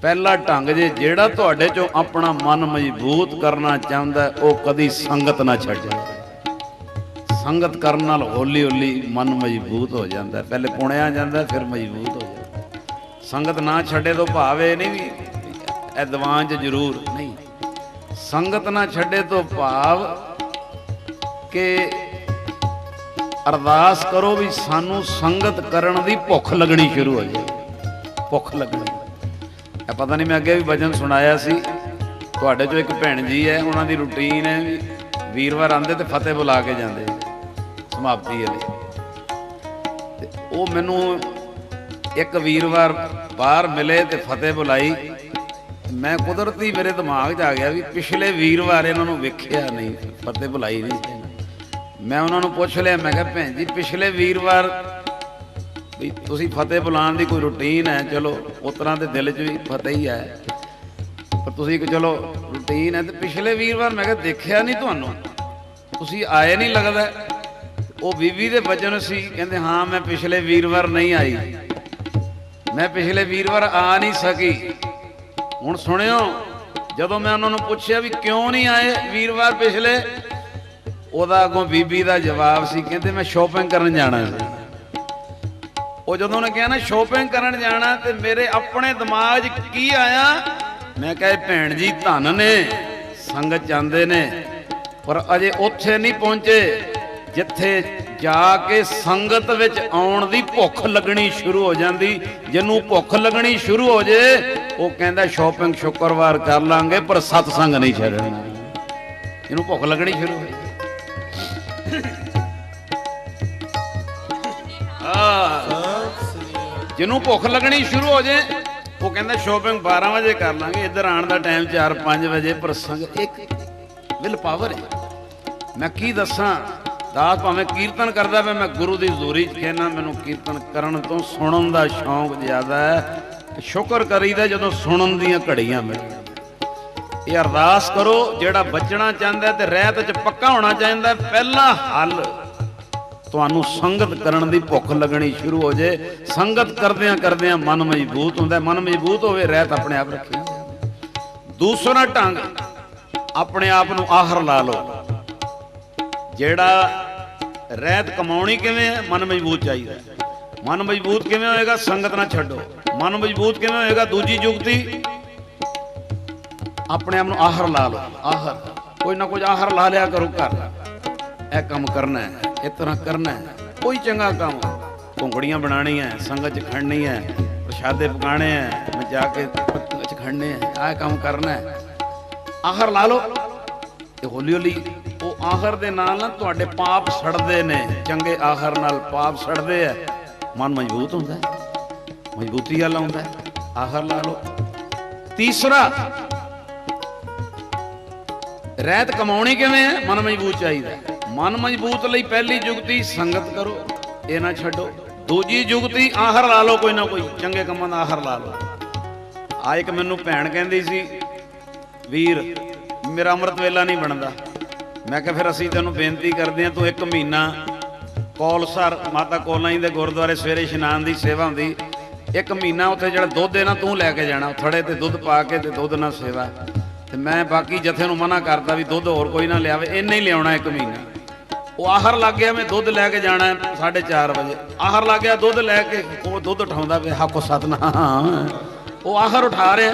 ਪਹਿਲਾ ਢੰਗ ਜੇ ਜਿਹੜਾ ਤੁਹਾਡੇ ਚੋਂ ਆਪਣਾ ਮਨ ਮਜ਼ਬੂਤ ਕਰਨਾ ਚਾਹੁੰਦਾ ਉਹ ਕਦੀ ਸੰਗਤ ਨਾ ਛੱਡੇ। ਸੰਗਤ ਕਰਨ ਨਾਲ ਹੌਲੀ ਹੌਲੀ ਮਨ ਮਜ਼ਬੂਤ ਹੋ ਜਾਂਦਾ, ਪਹਿਲੇ ਪੁਣਿਆ ਜਾਂਦਾ ਫਿਰ ਮਜ਼ਬੂਤ ਹੋ ਜਾਂਦਾ। ਸੰਗਤ ਨਾ ਛੱਡੇ ਤੋਂ ਭਾਵ ਇਹ ਨਹੀਂ ਵੀ ਇਹ ਦੀਵਾਨ 'ਚ ਜ਼ਰੂਰ ਨਹੀਂ, ਸੰਗਤ ਨਾ ਛੱਡੇ ਤੋਂ ਭਾਵ ਕਿ ਅਰਦਾਸ ਕਰੋ ਵੀ ਸਾਨੂੰ ਸੰਗਤ ਕਰਨ ਦੀ ਭੁੱਖ ਲੱਗਣੀ ਸ਼ੁਰੂ ਹੋ ਜਾਏ। ਭੁੱਖ ਲੱਗਣੀ, ਇਹ ਪਤਾ ਨਹੀਂ ਮੈਂ ਅੱਗੇ ਵੀ ਭਜਨ ਸੁਣਾਇਆ ਸੀ। ਤੁਹਾਡੇ ਚੋਂ ਇੱਕ ਭੈਣ ਜੀ ਹੈ, ਉਹਨਾਂ ਦੀ ਰੂਟੀਨ ਹੈ ਵੀ ਵੀਰਵਾਰ ਆਉਂਦੇ ਤੇ ਫਤਿਹ ਬੁਲਾ ਕੇ ਜਾਂਦੇ ਸਮਾਪਤੀ ਵਾਲੀ। ਤੇ ਉਹ ਮੈਨੂੰ ਇੱਕ ਵੀਰਵਾਰ ਬਾਹਰ ਮਿਲੇ ਤੇ ਫਤਿਹ ਬੁਲਾਈ। ਮੈਂ ਕੁਦਰਤੀ ਮੇਰੇ ਦਿਮਾਗ 'ਚ ਆ ਗਿਆ ਵੀ ਪਿਛਲੇ ਵੀਰਵਾਰ ਇਹਨਾਂ ਨੂੰ ਵੇਖਿਆ ਨਹੀਂ, ਫਤਿਹ ਬੁਲਾਈ ਨਹੀਂ। ਮੈਂ ਉਹਨਾਂ ਨੂੰ ਪੁੱਛ ਲਿਆ, ਮੈਂ ਕਿਹਾ ਭੈਣ ਜੀ ਪਿਛਲੇ ਵੀਰਵਾਰ ਵੀ ਤੁਸੀਂ ਫਤਿਹ ਬੁਲਾਉਣ ਦੀ ਕੋਈ ਰੂਟੀਨ ਹੈ? ਚਲੋ ਉਸ ਤਰ੍ਹਾਂ ਦੇ ਦਿਲ 'ਚ ਵੀ ਫਤਿਹ ਹੀ ਹੈ, ਪਰ ਤੁਸੀਂ ਕਿ ਚਲੋ ਰੂਟੀਨ ਹੈ। ਤੇ ਪਿਛਲੇ ਵੀਰਵਾਰ ਮੈਂ ਕਿਹਾ ਦੇਖਿਆ ਨਹੀਂ ਤੁਹਾਨੂੰ, ਤੁਸੀਂ ਆਏ ਨਹੀਂ ਲੱਗਦਾ। ਉਹ ਬੀਬੀ ਦੇ ਵਚਨ ਸੀ, ਕਹਿੰਦੇ ਹਾਂ ਮੈਂ ਪਿਛਲੇ ਵੀਰਵਾਰ ਨਹੀਂ ਆਈ, ਮੈਂ ਪਿਛਲੇ ਵੀਰਵਾਰ ਆ ਨਹੀਂ ਸਕੀ। ਹੁਣ ਸੁਣਿਓ, ਜਦੋਂ ਮੈਂ ਉਹਨਾਂ ਨੂੰ ਪੁੱਛਿਆ ਵੀ ਕਿਉਂ ਨਹੀਂ ਆਏ ਵੀਰਵਾਰ ਪਿਛਲੇ, ਉਹਦਾ ਅੱਗੋਂ ਬੀਬੀ ਦਾ ਜਵਾਬ ਸੀ, ਕਹਿੰਦੇ ਮੈਂ ਸ਼ੋਪਿੰਗ ਕਰਨ ਜਾਣਾ ਸੀ। ਉਹ ਜਦੋਂ ਉਹਨੇ ਕਿਹਾ ਨਾ ਸ਼ੋਪਿੰਗ ਕਰਨ ਜਾਣਾ, ਤੇ ਮੇਰੇ ਆਪਣੇ ਦਿਮਾਗ 'ਚ ਕੀ ਆਇਆ, ਮੈਂ ਕਿਹਾ ਭੈਣ ਜੀ ਧੰਨ ਨੇ, ਸੰਗਤ ਜਾਂਦੇ ਨੇ ਪਰ ਅਜੇ ਉੱਥੇ ਨਹੀਂ ਪਹੁੰਚੇ ਜਿੱਥੇ ਜਾ ਕੇ ਸੰਗਤ ਵਿੱਚ ਆਉਣ ਦੀ ਭੁੱਖ ਲੱਗਣੀ ਸ਼ੁਰੂ ਹੋ ਜਾਂਦੀ। ਜਿਹਨੂੰ ਭੁੱਖ ਲੱਗਣੀ ਸ਼ੁਰੂ ਹੋ ਜੇ ਉਹ ਕਹਿੰਦਾ ਸ਼ੋਪਿੰਗ ਸ਼ੁੱਕਰਵਾਰ ਕਰ ਲਾਂਗੇ ਪਰ ਸਤਸੰਗ ਨਹੀਂ ਛੱਡਣਾ। ਇਹਨੂੰ ਭੁੱਖ ਲੱਗਣੀ ਸ਼ੁਰੂ ਹੋ ਜਾਂਦੀ। ਜਿਹਨੂੰ ਭੁੱਖ ਲੱਗਣੀ ਸ਼ੁਰੂ ਹੋ ਜੇ ਉਹ ਕਹਿੰਦਾ ਸ਼ੋਪਿੰਗ 12 ਵਜੇ ਕਰ ਲਾਂਗੇ, ਇੱਧਰ ਆਉਣ ਦਾ ਟਾਈਮ 4-5 ਵਜੇ। ਪਰ ਸੰਗਤ ਇੱਕ ਵਿਲ ਪਾਵਰ ਹੈ। ਮੈਂ ਕੀ ਦੱਸਾਂ, ਦਾਸ ਭਾਵੇਂ ਕੀਰਤਨ ਕਰਦਾ ਵੇ, ਮੈਂ ਗੁਰੂ ਦੀ ਹਜ਼ੂਰੀ 'ਚ ਕਹਿਣਾ ਮੈਨੂੰ ਕੀਰਤਨ ਕਰਨ ਤੋਂ ਸੁਣਨ ਦਾ ਸ਼ੌਂਕ ਜ਼ਿਆਦਾ ਹੈ। ਸ਼ੁਕਰ ਕਰੀਦਾ ਜਦੋਂ ਸੁਣਨ ਦੀਆਂ ਘੜੀਆਂ ਮਿਲੀਆਂ। ਇਹ ਅਰਦਾਸ ਕਰੋ, ਜਿਹੜਾ ਬਚਣਾ ਚਾਹੁੰਦਾ ਤੇ ਰਹਿਤ 'ਚ ਪੱਕਾ ਹੋਣਾ ਚਾਹੁੰਦਾ, ਪਹਿਲਾ ਹੱਲ ਤੁਹਾਨੂੰ ਸੰਗਤ ਕਰਨ ਦੀ ਭੁੱਖ ਲੱਗਣੀ ਸ਼ੁਰੂ ਹੋ ਜੇ। ਸੰਗਤ ਕਰਦਿਆਂ ਕਰਦਿਆਂ ਮਨ ਮਜ਼ਬੂਤ ਹੁੰਦਾ, ਮਨ ਮਜ਼ਬੂਤ ਹੋਵੇ ਰਹਿਤ ਆਪਣੇ ਆਪ ਰੱਖੀ। ਦੂਸਰਾ ਢੰਗ, ਆਪਣੇ ਆਪ ਨੂੰ ਆਹਰ ਲਾ ਲਓ। ਜਿਹੜਾ ਰਹਿਤ ਕਮਾਉਣੀ ਕਿਵੇਂ ਹੈ, ਮਨ ਮਜ਼ਬੂਤ ਚਾਹੀਦਾ। ਮਨ ਮਜ਼ਬੂਤ ਕਿਵੇਂ ਹੋਏਗਾ, ਸੰਗਤ ਨਾ ਛੱਡੋ। ਮਨ ਮਜ਼ਬੂਤ ਕਿਵੇਂ ਹੋਏਗਾ, ਦੂਜੀ ਜੁਗਤੀ ਆਪਣੇ ਆਪ ਨੂੰ ਆਹਰ ਲਾ ਲਓ। ਆਹਰ ਕੋਈ ਨਾ ਕੁਝ ਆਹਰ ਲਾ ਲਿਆ ਕਰੋ ਘਰ, ਇਹ ਕੰਮ ਕਰਨਾ ਹੈ, ਇਸ ਤਰ੍ਹਾਂ ਕਰਨਾ ਹੈ। ਕੋਈ ਚੰਗਾ ਕੰਮ, ਘੁੰਗੜੀਆਂ ਬਣਾਉਣੀਆਂ, ਸੰਗਤ 'ਚ ਖੜਨੀ ਹੈ, ਪ੍ਰਸ਼ਾਦੇ ਪਕਾਣੇ ਹੈ, ਮੈਂ ਜਾ ਕੇ 'ਚ ਖੜਨੇ ਹੈ, ਆਹ ਕੰਮ ਕਰਨਾ ਹੈ। ਆਹਰ ਲਾ ਲਓ ਤੇ ਹੌਲੀ ਹੌਲੀ ਉਹ ਆਹਰ ਦੇ ਨਾਲ ਨਾ ਤੁਹਾਡੇ ਪਾਪ ਸੜਦੇ ਨੇ। ਚੰਗੇ ਆਹਰ ਨਾਲ ਪਾਪ ਸੜਦੇ ਆ, ਮਨ ਮਜ਼ਬੂਤ ਹੁੰਦਾ, ਮਜ਼ਬੂਤੀ ਵਾਲਾ ਹੁੰਦਾ। ਆਹਰ ਲਾ ਲਓ। ਤੀਸਰਾ, ਰਹਿਤ ਕਮਾਉਣੀ ਕਿਵੇਂ ਹੈ, ਮਨ ਮਜ਼ਬੂਤ ਚਾਹੀਦਾ। ਮਨ ਮਜ਼ਬੂਤ ਲਈ ਪਹਿਲੀ ਜੁਗਤੀ ਸੰਗਤ ਕਰੋ, ਇਹ ਨਾ ਛੱਡੋ। ਦੂਜੀ ਜੁਗਤੀ ਆਹਰ ਲਾ ਲਓ, ਕੋਈ ਨਾ ਕੋਈ ਚੰਗੇ ਕੰਮਾਂ ਦਾ ਆਹਰ ਲਾ ਲਓ। ਆ ਇੱਕ ਮੈਨੂੰ ਭੈਣ ਕਹਿੰਦੀ ਸੀ, ਵੀਰ ਮੇਰਾ ਅੰਮ੍ਰਿਤ ਵੇਲਾ ਨਹੀਂ ਬਣਦਾ। ਮੈਂ ਕਿਹਾ ਫਿਰ ਅਸੀਂ ਤੈਨੂੰ ਬੇਨਤੀ ਕਰਦੇ ਹਾਂ, ਤੂੰ 1 ਮਹੀਨਾ ਕੌਲਸਰ ਮਾਤਾ ਕੋਲਾਂ ਜੀ ਦੇ ਗੁਰਦੁਆਰੇ ਸਵੇਰੇ ਇਸ਼ਨਾਨ ਦੀ ਸੇਵਾ ਹੁੰਦੀ, 1 ਮਹੀਨਾ ਉੱਥੇ ਜਿਹੜਾ ਦੁੱਧ ਹੈ ਨਾ ਤੂੰ ਲੈ ਕੇ ਜਾਣਾ, ਥੜੇ ਤੇ ਦੁੱਧ ਪਾ ਕੇ ਤੇ ਦੁੱਧ ਨਾਲ ਸੇਵਾ। ਤੇ ਮੈਂ ਬਾਕੀ ਜਥੇ ਨੂੰ ਮਨਾ ਕਰਦਾ ਵੀ ਦੁੱਧ ਹੋਰ ਕੋਈ ਨਾ ਲਿਆਵੇ, ਇੰਨਾ ਹੀ ਲਿਆਉਣਾ 1 ਮਹੀਨਾ। ਉਹ ਆਹਰ ਲੱਗ ਗਿਆ, ਮੈਂ ਦੁੱਧ ਲੈ ਕੇ ਜਾਣਾ 4:30 ਵਜੇ। ਆਹਰ ਲੱਗ ਗਿਆ, ਦੁੱਧ ਲੈ ਕੇ ਉਹ ਦੁੱਧ ਉਠਾਉਂਦਾ ਪਿਆ, ਹਾਕੋ ਸਤਨਾਮ, ਉਹ ਆਹਰ ਉਠਾ ਰਿਹਾ।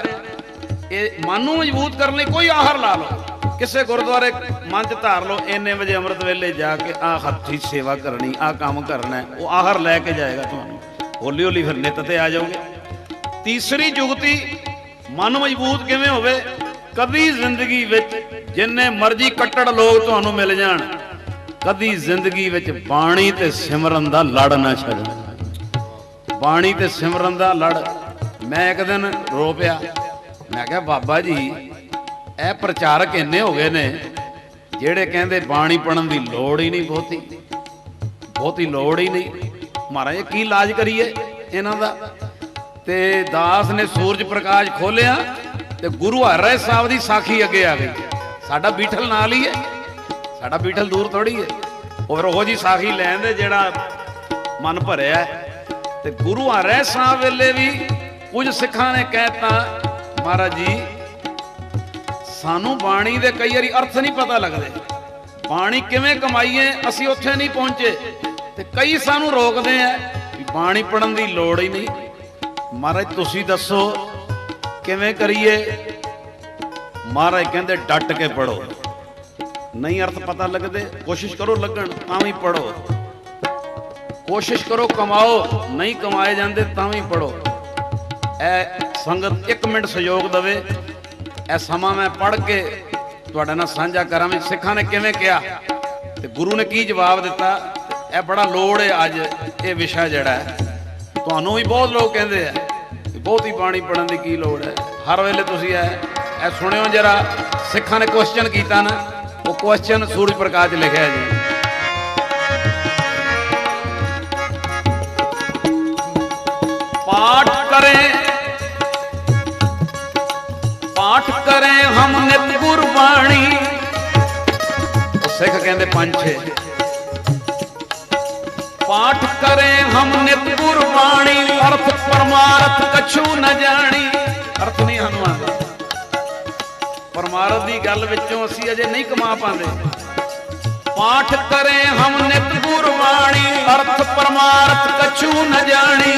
ਇਹ ਮਨ ਨੂੰ ਮਜ਼ਬੂਤ ਕਰਨ ਲਈ ਕੋਈ ਆਹਰ ਲਾ ਲਓ, ਕਿਸੇ ਗੁਰਦੁਆਰੇ ਮਨ 'ਚ ਧਾਰ ਲਓ, ਇੰਨੇ ਵਜੇ ਅੰਮ੍ਰਿਤ ਵੇਲੇ ਜਾ ਕੇ ਆਹ ਹੱਥੀ ਸੇਵਾ ਕਰਨੀ, ਆਹ ਕੰਮ ਕਰਨਾ। ਉਹ ਆਹਰ ਲੈ ਕੇ ਜਾਏਗਾ ਤੁਹਾਨੂੰ, ਹੌਲੀ ਹੌਲੀ ਫਿਰ ਨਿੱਤ ਤੇ ਆ ਜਾਓਗੇ। ਤੀਸਰੀ ਜੁਗਤੀ, ਮਨ ਮਜ਼ਬੂਤ ਕਿਵੇਂ ਹੋਵੇ, ਕਦੀ ਜ਼ਿੰਦਗੀ ਵਿੱਚ ਜਿੰਨੇ ਮਰਜ਼ੀ ਕੱਟੜ ਲੋਕ ਤੁਹਾਨੂੰ ਮਿਲ ਜਾਣ, ਕਦੀ ਜ਼ਿੰਦਗੀ ਵਿੱਚ ਬਾਣੀ ਤੇ ਸਿਮਰਨ ਦਾ ਲੜ ਨਾ ਛੱਡਣਾ। ਬਾਣੀ ਤੇ ਸਿਮਰਨ ਦਾ ਲੜ। ਮੈਂ ਇੱਕ ਦਿਨ ਰੋ ਪਿਆ, ਮੈਂ ਕਿਹਾ ਬਾਬਾ ਜੀ ਇਹ ਪ੍ਰਚਾਰਕ ਇੰਨੇ ਹੋ ਗਏ ਨੇ ਜਿਹੜੇ ਕਹਿੰਦੇ ਬਾਣੀ ਪੜਨ ਦੀ ਲੋੜ ਹੀ ਨਹੀਂ, ਬਹੁਤੀ ਲੋੜ ਹੀ ਨਹੀਂ। ਮਹਾਰਾਜ ਕੀ ਇਲਾਜ ਕਰੀਏ ਇਹਨਾਂ ਦਾ। ਤੇ ਦਾਸ ਨੇ ਸੂਰਜ ਪ੍ਰਕਾਸ਼ ਖੋਲਿਆ ਤੇ ਗੁਰੂ ਹਰਿ ਸਾਹਿਬ ਦੀ ਸਾਖੀ ਅੱਗੇ ਆ ਗਈ। ਸਾਡਾ ਬੀਠਲ ਨਾਲ ਹੀ ਹੈ, ਸਾਡਾ ਬੀਠਲ ਦੂਰ ਥੋੜੀ ਹੈ। ਉਹ ਜੀ ਸਾਖੀ ਲੈਣ ਦੇ ਜਿਹੜਾ ਮਨ ਭਰਿਆ ਤੇ ਗੁਰੂ ਹਰਿ ਸਾਹਿਬ ਵੇਲੇ ਵੀ ਕੁਝ ਸਿੱਖਾਂ ਨੇ ਕਹਿਤਾ ਮਹਾਰਾਜ ਜੀ ਸਾਨੂੰ ਬਾਣੀ ਦੇ ਕਈ ਵਾਰੀ ਅਰਥ ਨਹੀਂ ਪਤਾ ਲੱਗਦੇ, ਬਾਣੀ ਕਿਵੇਂ ਕਮਾਈਏ ਅਸੀਂ ਉੱਥੇ ਨਹੀਂ ਪਹੁੰਚੇ, ਤੇ ਕਈ ਸਾਨੂੰ ਰੋਕਦੇ ਆ ਵੀ ਬਾਣੀ ਪੜਨ ਦੀ ਲੋੜ ਹੀ ਨਹੀਂ। ਮਹਾਰਾਜ ਤੁਸੀਂ ਦੱਸੋ ਕਿਵੇਂ ਕਰੀਏ? ਮਹਾਰਾਜ ਕਹਿੰਦੇ ਡਟ ਕੇ ਪੜੋ, ਨਹੀਂ ਅਰਥ ਪਤਾ ਲੱਗਦੇ ਕੋਸ਼ਿਸ਼ ਕਰੋ ਲੱਗਣ ਤਾਂ ਵੀ ਪੜੋ, ਕੋਸ਼ਿਸ਼ ਕਰੋ ਕਮਾਓ, ਨਹੀਂ ਕਮਾਏ ਜਾਂਦੇ ਤਾਂ ਵੀ ਪੜੋ। ਇਹ ਸੰਗਤ 1 ਮਿੰਟ ਸਹਿਯੋਗ ਦੇਵੇ, ਇਹ ਸਮਾਂ ਮੈਂ ਪੜ੍ਹ ਕੇ ਤੁਹਾਡੇ ਨਾਲ ਸਾਂਝਾ ਕਰਾਂ ਵੀ ਸਿੱਖਾਂ ਨੇ ਕਿਵੇਂ ਕਿਹਾ ਤੇ ਗੁਰੂ ਨੇ ਕੀ ਜਵਾਬ ਦਿੱਤਾ। ਇਹ ਬੜਾ ਲੋੜ ਹੈ ਅੱਜ ਇਹ ਵਿਸ਼ਾ ਜਿਹੜਾ ਹੈ, ਤੁਹਾਨੂੰ ਵੀ ਬਹੁਤ ਲੋਕ ਕਹਿੰਦੇ ਆ ਕਿ ਬਹੁਤੀ ਬਾਣੀ ਪੜ੍ਹਨ ਦੀ ਕੀ ਲੋੜ ਹੈ। ਹਰ ਵੇਲੇ ਤੁਸੀਂ ਇਹ ਸੁਣਿਓ ਜਰਾ, ਸਿੱਖਾਂ ਨੇ ਕੁਐਸਚਨ ਕੀਤਾ ਨਾ, ਉਹ ਕੁਐਸਚਨ ਸੂਰਜ ਪ੍ਰਕਾਸ਼ 'ਚ ਲਿਖਿਆ ਜੀ। पाठ करें हम नित गुरबाणी, सिख कहते 5-6 पाठ करें हम नित गुरबाणी, अर्थ परमार्थ कछु न जानी। अर्थ नहीं सानू आंदा, परमार्थ की गल विचों असीं अजे नहीं कमा पाते। पाठ करें हम नित गुरबाणी, अर्थ परमार्थ कछु न जानी।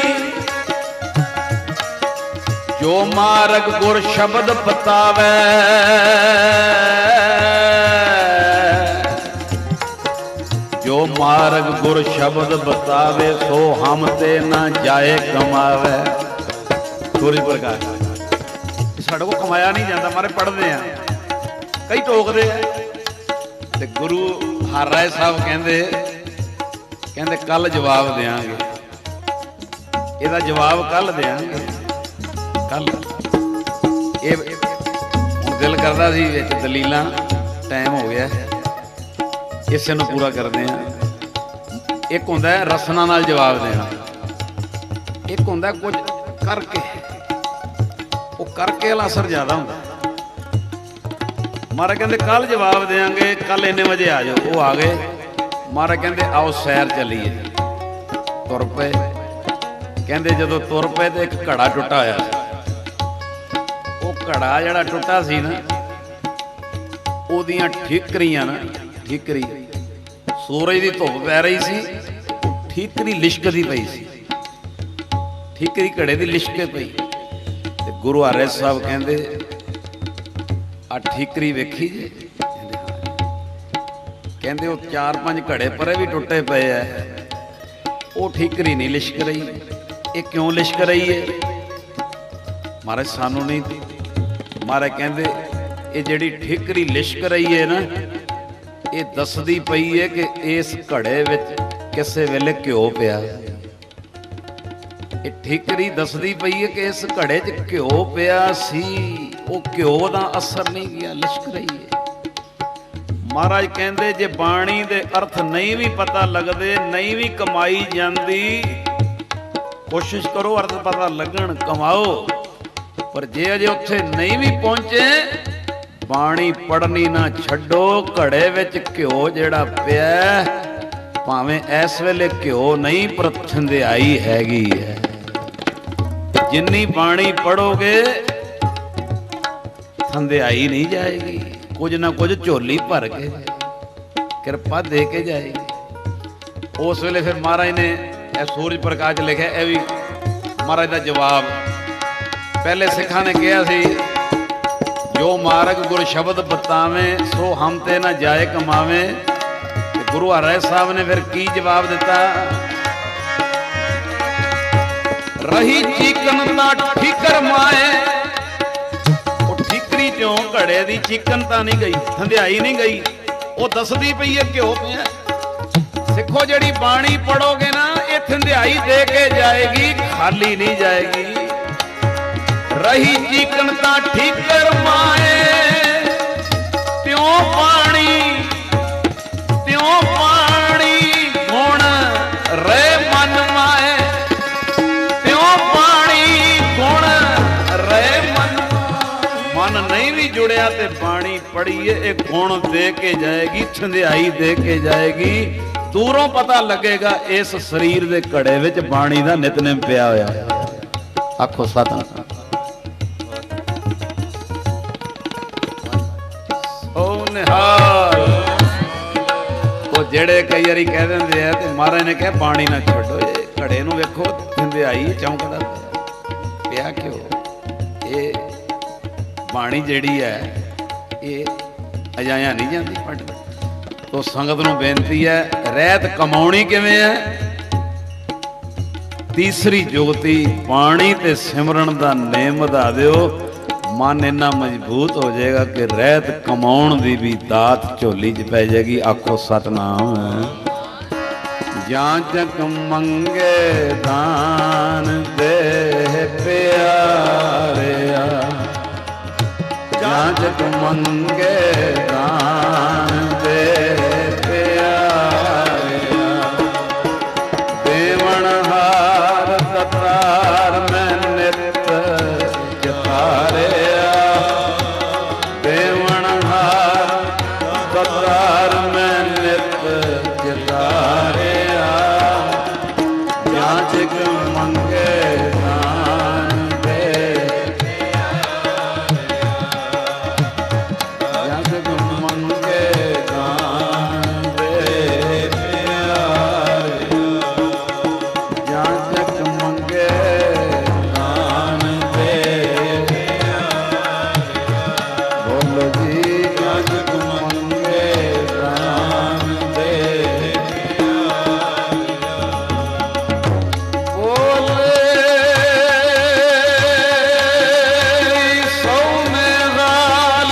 जो मार्ग गुर शब्द बतावे, जो मार्ग गुर शब्द बतावे, सो हम ते ना जाए कमावे। सूरज प्रकाश साडे को कमाया नहीं जाता, मारे पढ़ते हैं कई टोकते हैं ते गुरु हर राय साहब कहते कल जवाब देंगे, ਇਹਦਾ जवाब कल देंगे। कल ये ਹੁਣ ਦਿਲ ਕਰਦਾ ਸੀ ਵਿੱਚ ਦਲੀਲਾਂ, ਟਾਈਮ ਹੋ ਗਿਆ ਇਸੇ ਨੂੰ ਪੂਰਾ ਕਰਦੇ ਆ। ਇੱਕ ਹੁੰਦਾ ਰਸਨਾ ਨਾਲ ਜਵਾਬ ਦੇਣਾ, ਇੱਕ ਹੁੰਦਾ ਕੁਝ ਕਰਕੇ, ਉਹ ਕਰਕੇ ਵਾਲਾ ਅਸਰ ਜ਼ਿਆਦਾ ਹੁੰਦਾ। ਮਹਾਰਾਜ ਕਹਿੰਦੇ ਕੱਲ ਜਵਾਬ ਦੇਵਾਂਗੇ, ਕੱਲ ਇੰਨੇ ਵਜੇ ਆ ਜਾਓ। ਉਹ ਆ ਗਏ, ਮਹਾਰਾਜ ਕਹਿੰਦੇ ਆਓ ਸੈਰ ਚੱਲੀਏ। ਤੁਰ ਪਏ, ਕਹਿੰਦੇ ਜਦੋਂ ਤੁਰ ਪਏ ਤੇ ਇੱਕ ਘੜਾ ਟੁੱਟਾ ਹੋਇਆ ਸੀ। ਉਹ ਘੜਾ ਜਿਹੜਾ ਟੁੱਟਾ ਸੀ ਨਾ, ਉਹਦੀਆਂ ਠੀਕਰੀਆਂ ਨਾ, ਠੀਕਰੀ ਸੂਰਜ ਦੀ ਧੁੱਪ ਪੈ ਰਹੀ ਸੀ, ਠੀਕਰੀ ਲਿਸ਼ਕਦੀ ਪਈ ਸੀ, ਠੀਕਰੀ ਘੜੇ ਦੀ ਲਿਸ਼ਕੇ ਪਈ। ਤੇ ਗੁਰੂ ਹਰਿ ਸਾਹਿਬ ਕਹਿੰਦੇ ਆ ਠੀਕਰੀ ਵੇਖੀ ਜੇ? ਕਹਿੰਦੇ ਉਹ 4-5 ਘੜੇ ਪਰੇ ਵੀ ਟੁੱਟੇ ਪਏ ਐ, ਉਹ ਠੀਕਰੀ ਨਹੀਂ ਲਿਸ਼ਕ ਰਹੀ। ਇਹ ਕਿਉਂ ਲਿਸ਼ਕ ਰਹੀ ਹੈ? ਮਹਾਰਾਜ ਸਾਨੂੰ ਨਹੀਂ, ਮਹਾਰਾਜ ਕਹਿੰਦੇ ਇਹ ਜਿਹੜੀ ਠੀਕਰੀ ਲਿਸ਼ਕ ਰਹੀ ਹੈ ਨਾ, ਇਹ ਦੱਸਦੀ ਪਈ ਹੈ ਕਿ ਇਸ ਘੜੇ ਵਿੱਚ ਕਿਸੇ ਵੇਲੇ ਘਿਓ ਪਿਆ। ਇਹ ਠੀਕਰੀ ਦੱਸਦੀ ਪਈ ਹੈ ਕਿ ਇਸ ਘੜੇ 'ਚ ਘਿਓ ਪਿਆ ਸੀ, ਉਹ ਘਿਓ ਦਾ ਅਸਰ ਨਹੀਂ ਗਿਆ, ਲਿਸ਼ਕ ਰਹੀ ਹੈ। ਮਹਾਰਾਜ ਕਹਿੰਦੇ ਜੇ ਬਾਣੀ ਦੇ ਅਰਥ ਨਹੀਂ ਵੀ ਪਤਾ ਲੱਗਦੇ, ਨਹੀਂ ਵੀ ਕਮਾਈ ਜਾਂਦੀ, ਕੋਸ਼ਿਸ਼ ਕਰੋ ਅਰਥ ਪਤਾ ਲੱਗਣ, ਕਮਾਓ। ਪਰ ਜੇ ਅਜੇ ਉੱਥੇ ਨਹੀਂ ਵੀ ਪਹੁੰਚੇ, ਬਾਣੀ ਪੜ੍ਹਨੀ ਨਾ ਛੱਡੋ। ਘੜੇ ਵਿੱਚ ਘਿਓ ਜਿਹੜਾ ਪਿਆ, ਭਾਵੇਂ ਇਸ ਵੇਲੇ ਘਿਓ ਨਹੀਂ, ਪਰ ਥੰਧਿਆਈ ਹੈਗੀ ਹੈ। ਜਿੰਨੀ ਬਾਣੀ ਪੜੋਗੇ ਥੰਧਿਆਈ ਨਹੀਂ ਜਾਏਗੀ, ਕੁਝ ਨਾ ਕੁਝ ਝੋਲੀ ਭਰ ਕੇ ਕਿਰਪਾ ਦੇ ਕੇ ਜਾਏਗੀ। ਉਸ ਵੇਲੇ ਫਿਰ ਮਹਾਰਾਜ ਨੇ ਇਹ ਸੂਰਜ ਪ੍ਰਕਾਸ਼ ਲਿਖਿਆ, ਇਹ ਵੀ ਮਹਾਰਾਜ ਦਾ ਜਵਾਬ। ਪਹਿਲੇ ਸਿੱਖਾਂ ਨੇ ਕਿਹਾ ਸੀ ਜੋ ਮਾਰਗ ਗੁਰ ਸ਼ਬਦ ਬਤਾਵੇਂ, ਸੋ ਹਮ ਤੇ ਨਾ ਜਾਏ ਕਮਾਵੇਂ। ਤੇ ਗੁਰੂ ਹਰਿ ਸਾਹਿਬ ਨੇ ਫਿਰ ਕੀ ਜਵਾਬ ਦਿੱਤਾ? ਰਹੀ ਚੀਕਨ ਤਾਂ ਠੀਕਰ ਮਾਏ। ਉਹ ਠੀਕਰੀ ਚੋਂ ਘੜੇ ਦੀ ਚੀਕਨ ਤਾਂ ਨਹੀਂ ਗਈ, ਥੰਧਿਆਈ ਨਹੀਂ ਗਈ, ਉਹ ਦੱਸਦੀ ਪਈ ਹੈ ਘਿਓ ਪਿਆ। ਸਿੱਖੋ ਜਿਹੜੀ ਬਾਣੀ ਪੜੋਗੇ ਨਾ, ਇਹ ਥੰਧਿਆਈ ਦੇ ਕੇ ਜਾਏਗੀ, ਖਾਲੀ ਨਹੀਂ ਜਾਏਗੀ। ਰਹੀ ਚੀਕਨ ਤਾਂ ਠੀਕਰ ਮਾਏ, ਤਿਉਂ ਪਾਣੀ ਗੁਣ ਰਹਿ ਮਨ ਮਾਏ। ਤਿਉਂ ਪਾਣੀ ਗੁਣ ਰਹਿ ਮਨ ਨਹੀਂ ਵੀ ਜੁੜਿਆ ਤੇ ਬਾਣੀ ਪੜੀਏ, ਇਹ ਗੁਣ ਦੇ ਕੇ ਜਾਏਗੀ, ਥੰਧਿਆਈ ਦੇ ਕੇ ਜਾਏਗੀ। ਦੂਰੋਂ ਪਤਾ ਲੱਗੇਗਾ ਇਸ ਸਰੀਰ ਦੇ ਘੜੇ ਵਿੱਚ ਬਾਣੀ ਦਾ ਨਿਤਨੇਮ ਪਿਆ ਹੋਇਆ। ਆਖੋ ਸਤਿਨਾਮ। ਓ ਨਿਹਾਲ। ਉਹ ਜਿਹੜੇ ਕਈ ਵਾਰੀ ਕਹਿ ਦਿੰਦੇ ਆ ਤੇ ਮਹਾਰਾਜ ਨੇ ਕਿਹਾ ਬਾਣੀ ਨਾ ਛੱਡੋ, ਇਹ ਘੜੇ ਨੂੰ ਵੇਖੋ ਹੰਧਿਆਈ ਚੌਂਕਦਾ ਪਿਆ ਕਿਉਂ? ਇਹ ਬਾਣੀ ਜਿਹੜੀ ਹੈ ਇਹ ਅਜਾਇਆ ਨਹੀਂ ਜਾਂਦੀ ਪੱਟ। ਤੋ ਸੰਗਤ ਨੂੰ ਬੇਨਤੀ ਹੈ, ਰਹਿਤ ਕਮਾਉਣੀ ਕਿਵੇਂ ਹੈ? ਤੀਸਰੀ ਜੁਗਤੀ ਬਾਣੀ ਤੇ ਸਿਮਰਨ ਦਾ ਨੇਮ ਵਧਾ ਦਿਓ, ਮਨ ਇੰਨਾ ਮਜ਼ਬੂਤ ਹੋ ਜਾਏਗਾ ਕਿ ਰਹਿਤ ਕਮਾਉਣ ਦੀ ਵੀ ਦਾਤ ਝੋਲੀ 'ਚ ਪੈ ਜਾਏਗੀ। ਆਖੋ ਸਤਨਾਮ। ਜਾਂ ਜਗ ਮੰਗੇ ਦਾਨ ਦੇ ਪਿਆਰਿਆ, ਜਾਂ ਜਗ ਮੰਗੇ ਦਾਨ ਦੇ ਪਿਆਰਿਆ, ਦੇਵਨ ਹਾਰ ਤਤਾਰ ਮੈਂ ਨਿਤ ਜਤਾਰਿਆ, ਦੇਵਨ ਹਾਰ ਤਤਾਰ ਮੈਂ ਨਿਤ ਜਤਾਰਿਆ, ਜਾਂ ਜਗ ਮੰਗੇ ਦਾਨ ਦੇ ਜਾਂ ਜਗ ਮੰਗੇ ਦਾਨ ਦੇ ਪਿਆਰਿਆ, ਜਾਂ ਜਗ ਮੰਗੇ ਦਾਨ ਦੇ ਪਿਆਰਿਆ, ਬੋਲੋ ਜੀ ਜਾਂ ਜਗ ਮੰਗੇ ਦਾਨ ਦੇ ਪਿਆਰਿਆ, ਬੋਲੇ ਸੋ ਨਿਹਾਲ।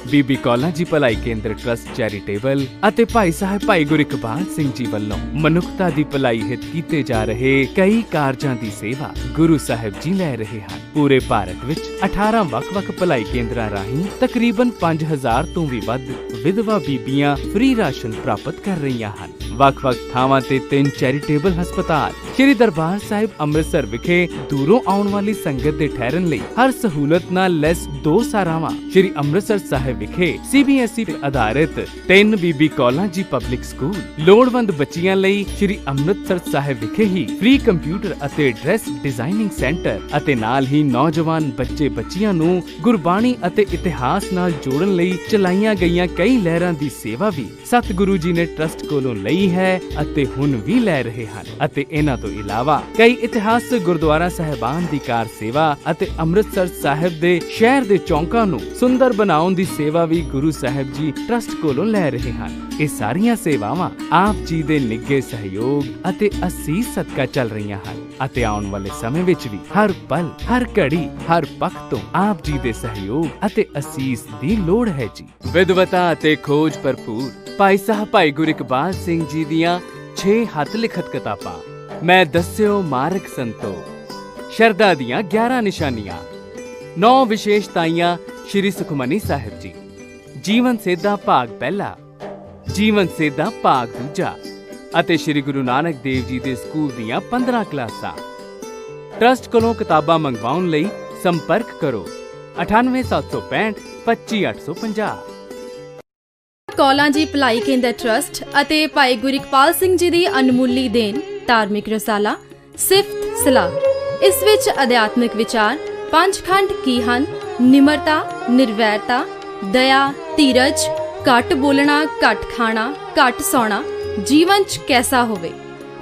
ਬੀਬੀ ਕੌਲਾਂ ਜੀ ਭਲਾਈ ਕੇਂਦਰ ਟਰਸਟ ਚੈਰੀਟੇਬਲ ਅਤੇ ਭਾਈ ਸਾਹਿਬ ਭਾਈ ਗੁਰਿਕਬਾਲ ਸਿੰਘ ਜੀ ਵੱਲੋਂ ਮਨੁੱਖਤਾ ਦੀ ਭਲਾਈ ਹਿੱਤ ਕੀਤੇ ਜਾ ਰਹੇ ਕਈ ਕਾਰਜਾਂ ਦੀ ਸੇਵਾ ਗੁਰੂ ਸਾਹਿਬ ਜੀ ਲੈ ਰਹੇ ਹਨ। ਪੂਰੇ ਭਾਰਤ ਵਿੱਚ 18 ਵੱਖ-ਵੱਖ ਭਲਾਈ ਕੇਂਦਰਾਂ ਰਾਹੀਂ ਤਕਰੀਬਨ 5000 ਤੋਂ ਵੀ ਵੱਧ ਵਿਧਵਾ ਬੀਬੀਆਂ ਫ੍ਰੀ ਰਾਸ਼ਨ ਪ੍ਰਾਪਤ ਕਰ ਰਹੀਆਂ ਹਨ। ਵੱਖ-ਵੱਖ ਥਾਵਾਂ ਤੇ 3 ਚੈਰੀਟੇਬਲ ਹਸਪਤਾਲ ਸ਼੍ਰੀ ਦਰਬਾਰ ਸਾਹਿਬ ਅੰਮ੍ਰਿਤਸਰ ਵਿਖੇ ਦੂਰੋਂ ਆਉਣ ਵਾਲੀ ਸੰਗਤ ਦੇ ਠਹਿਰਨ ਲਈ ਹਰ ਸਹੂਲਤ ਨਾਲ ਲੈਸ 2 ਸਾਰਾਵਾਂ ਸ਼੍ਰੀ ਅੰਮ੍ਰਿਤਸਰ ਸਾਹਿਬ ਵਿਖੇ CBSE ਤੇ ਆਧਾਰਿਤ 3 ਬੀਬੀ ਕੌਲਾਂ ਜੀ ਪਬਲਿਕ ਸਕੂਲ, ਲੋੜਵੰਦ ਬੱਚੀਆਂ ਲਈ ਸ਼੍ਰੀ ਅੰਮ੍ਰਿਤਸਰ ਸਾਹਿਬ ਵਿਖੇ ਹੀ ਫ੍ਰੀ ਕੰਪਿਊਟਰ ਅਤੇ ਡਰੈਸ ਡਿਜ਼ਾਈਨਿੰਗ ਸੈਂਟਰ ਅਤੇ ਨਾਲ ਹੀ ਨੌਜਵਾਨ ਬੱਚੇ ਬੱਚੀਆਂ ਨੂੰ ਗੁਰਬਾਣੀ ਅਤੇ ਇਤਿਹਾਸ ਨਾਲ ਜੋੜਨ ਲਈ ਚਲਾਈਆਂ ਗਈਆਂ ਕਈ ਲਹਿਰਾਂ ਦੀ ਸੇਵਾ ਵੀ ਸਤਿਗੁਰੂ ਜੀ ਨੇ ਟਰਸਟ ਕੋਲੋਂ ਲਈ ਹੈ ਅਤੇ ਹੁਣ ਵੀ ਲੈ ਰਹੇ ਹਨ। ਅਤੇ ਇਹਨਾਂ ਤੋਂ ਇਲਾਵਾ ਕਈ ਇਤਿਹਾਸਕ ਗੁਰਦੁਆਰਾ ਸਾਹਿਬਾਨ ਦੀ ਕਾਰ ਸੇਵਾ ਅਤੇ ਅੰਮ੍ਰਿਤਸਰ ਸਾਹਿਬ ਦੇ ਸ਼ਹਿਰ ਦੇ ਚੌਂਕਾਂ ਨੂੰ ਸੁੰਦਰ ਬਣਾਉਣ ਦੀ ਸੇਵਾ ਵੀ ਗੁਰੂ ਸਾਹਿਬ ਜੀ ਟਰਸਟ ਕੋਲੋਂ ਲੈ ਰਹੇ ਹਨ। ਇਹ ਸਾਰੀਆਂ ਸੇਵਾਵਾਂ ਆਪ ਜੀ ਦੇ ਨਿੱਘੇ ਸਹਿਯੋਗ ਅਤੇ ਅਸੀਸ ਸਦਕਾ ਚੱਲ ਰਹੀਆਂ ਹਨ ਅਤੇ ਆਉਣ ਵਾਲੇ ਸਮੇਂ ਵਿੱਚ ਵੀ ਹਰ ਪਲ, ਹਰ ਘੜੀ, ਹਰ ਪੱਖ ਤੋਂ ਆਪ ਜੀ ਦੇ ਸਹਿਯੋਗ ਅਤੇ ਅਸੀਸ ਦੀ ਲੋੜ ਹੈ ਜੀ। ਵਿਦਵਤਾ ਅਤੇ ਖੋਜ ਭਰਪੂਰ ਭਾਈ ਸਾਹਿਬ ਭਾਈ ਗੁਰਿਕਬਾਲ ਸਿੰਘ ਜੀ ਦੀਆਂ 6 ਹੱਥ ਲਿਖਤ ਕਿਤਾਬਾਂ, ਮੈਂ ਦੱਸਿਓ ਮਾਰਗ ਸੰਤੋ, ਸ਼ਰਧਾ ਦੀਆਂ 11 ਨਿਸ਼ਾਨੀਆਂ, 9 ਵਿਸ਼ੇਸ਼ਤਾਈਆਂ ਸ਼੍ਰੀ ਸੁਖਮਨੀ ਸਾਹਿਬ ਜੀ, ਜੀਵਨ ਸੇਧਾ ਭਾਗ ਪਹਿਲਾ, ਜੀਵਨ ਸੇਧਾ ਭਾਗ ਦੂਜਾ ਅਤੇ ਸ਼੍ਰੀ ਗੁਰੂ ਨਾਨਕ ਦੇਵ ਜੀ ਦੇ ਸਕੂਲ ਦੀਆਂ 15 ਕਲਾਸਾਂ। ਟਰਸਟ ਕੋਲੋਂ ਕਿਤਾਬਾਂ ਮੰਗਵਾਉਣ ਲਈ ਸੰਪਰਕ ਕਰੋ 98765 25850। ਕੌਲਾਂ ਜੀ ਭਲਾਈ ਕੇਂਦਰ ਟਰਸਟ ਅਤੇ ਭਾਈ ਗੁਰਿਕਪਾਲ ਸਿੰਘ ਜੀ ਦੀ ਅਨਮੁੱਲੀ ਦੇਣ ਧਾਰਮਿਕ ਰਸਾਲਾ ਸਿਫਤ ਸਲਾਹ। ਇਸ ਵਿੱਚ ਅਧਿਆਤਮਿਕ ਵਿਚਾਰ 5 ਖੰਡ ਕੀ ਹਨ? ਨਿਮਰਤਾ, ਨਿਰਵੈਰਤਾ, ਦਇਆ, ਧੀਰਜ, ਘੱਟ ਬੋਲਣਾ, ਘੱਟ ਖਾਣਾ, ਘੱਟ ਸੌਣਾ, ਜੀਵਨ 'ਚ ਕੈਸਾ ਹੋਵੇ।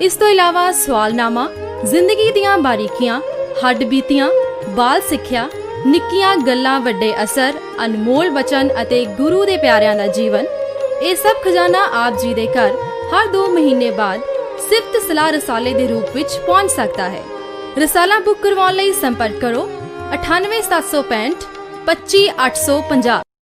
ਇਸ ਤੋਂ ਇਲਾਵਾ ਸਵਾਲਨਾਮਾ, ਜ਼ਿੰਦਗੀ ਦੀਆਂ ਬਾਰੀਕੀਆਂ, ਹੱਡ ਬੀਤੀਆਂ, ਬਾਲ ਸਿੱਖਿਆ, ਨਿੱਕੀਆਂ ਗੱਲਾਂ, ਵੱਡੇ ਅਸਰ, ਅਨਮੋਲ ਬਚਨ ਅਤੇ ਗੁਰੂ ਦੇ ਪਿਆਰਿਆਂ ਦਾ ਜੀਵਨ। ਇਹ ਸਭ ਖਜ਼ਾਨਾ ਆਪ ਜੀ ਦੇ ਘਰ ਹਰ 2 ਮਹੀਨੇ ਬਾਅਦ ਸਿਫਤ ਸਲਾਹ ਰਸਾਲੇ ਦੇ ਰੂਪ ਵਿੱਚ ਪਹੁੰਚ ਸਕਦਾ ਹੈ। ਰਸਾਲਾ ਬੁੱਕ ਕਰਵਾਉਣ ਲਈ ਸੰਪਰਕ ਕਰੋ 98765 25850।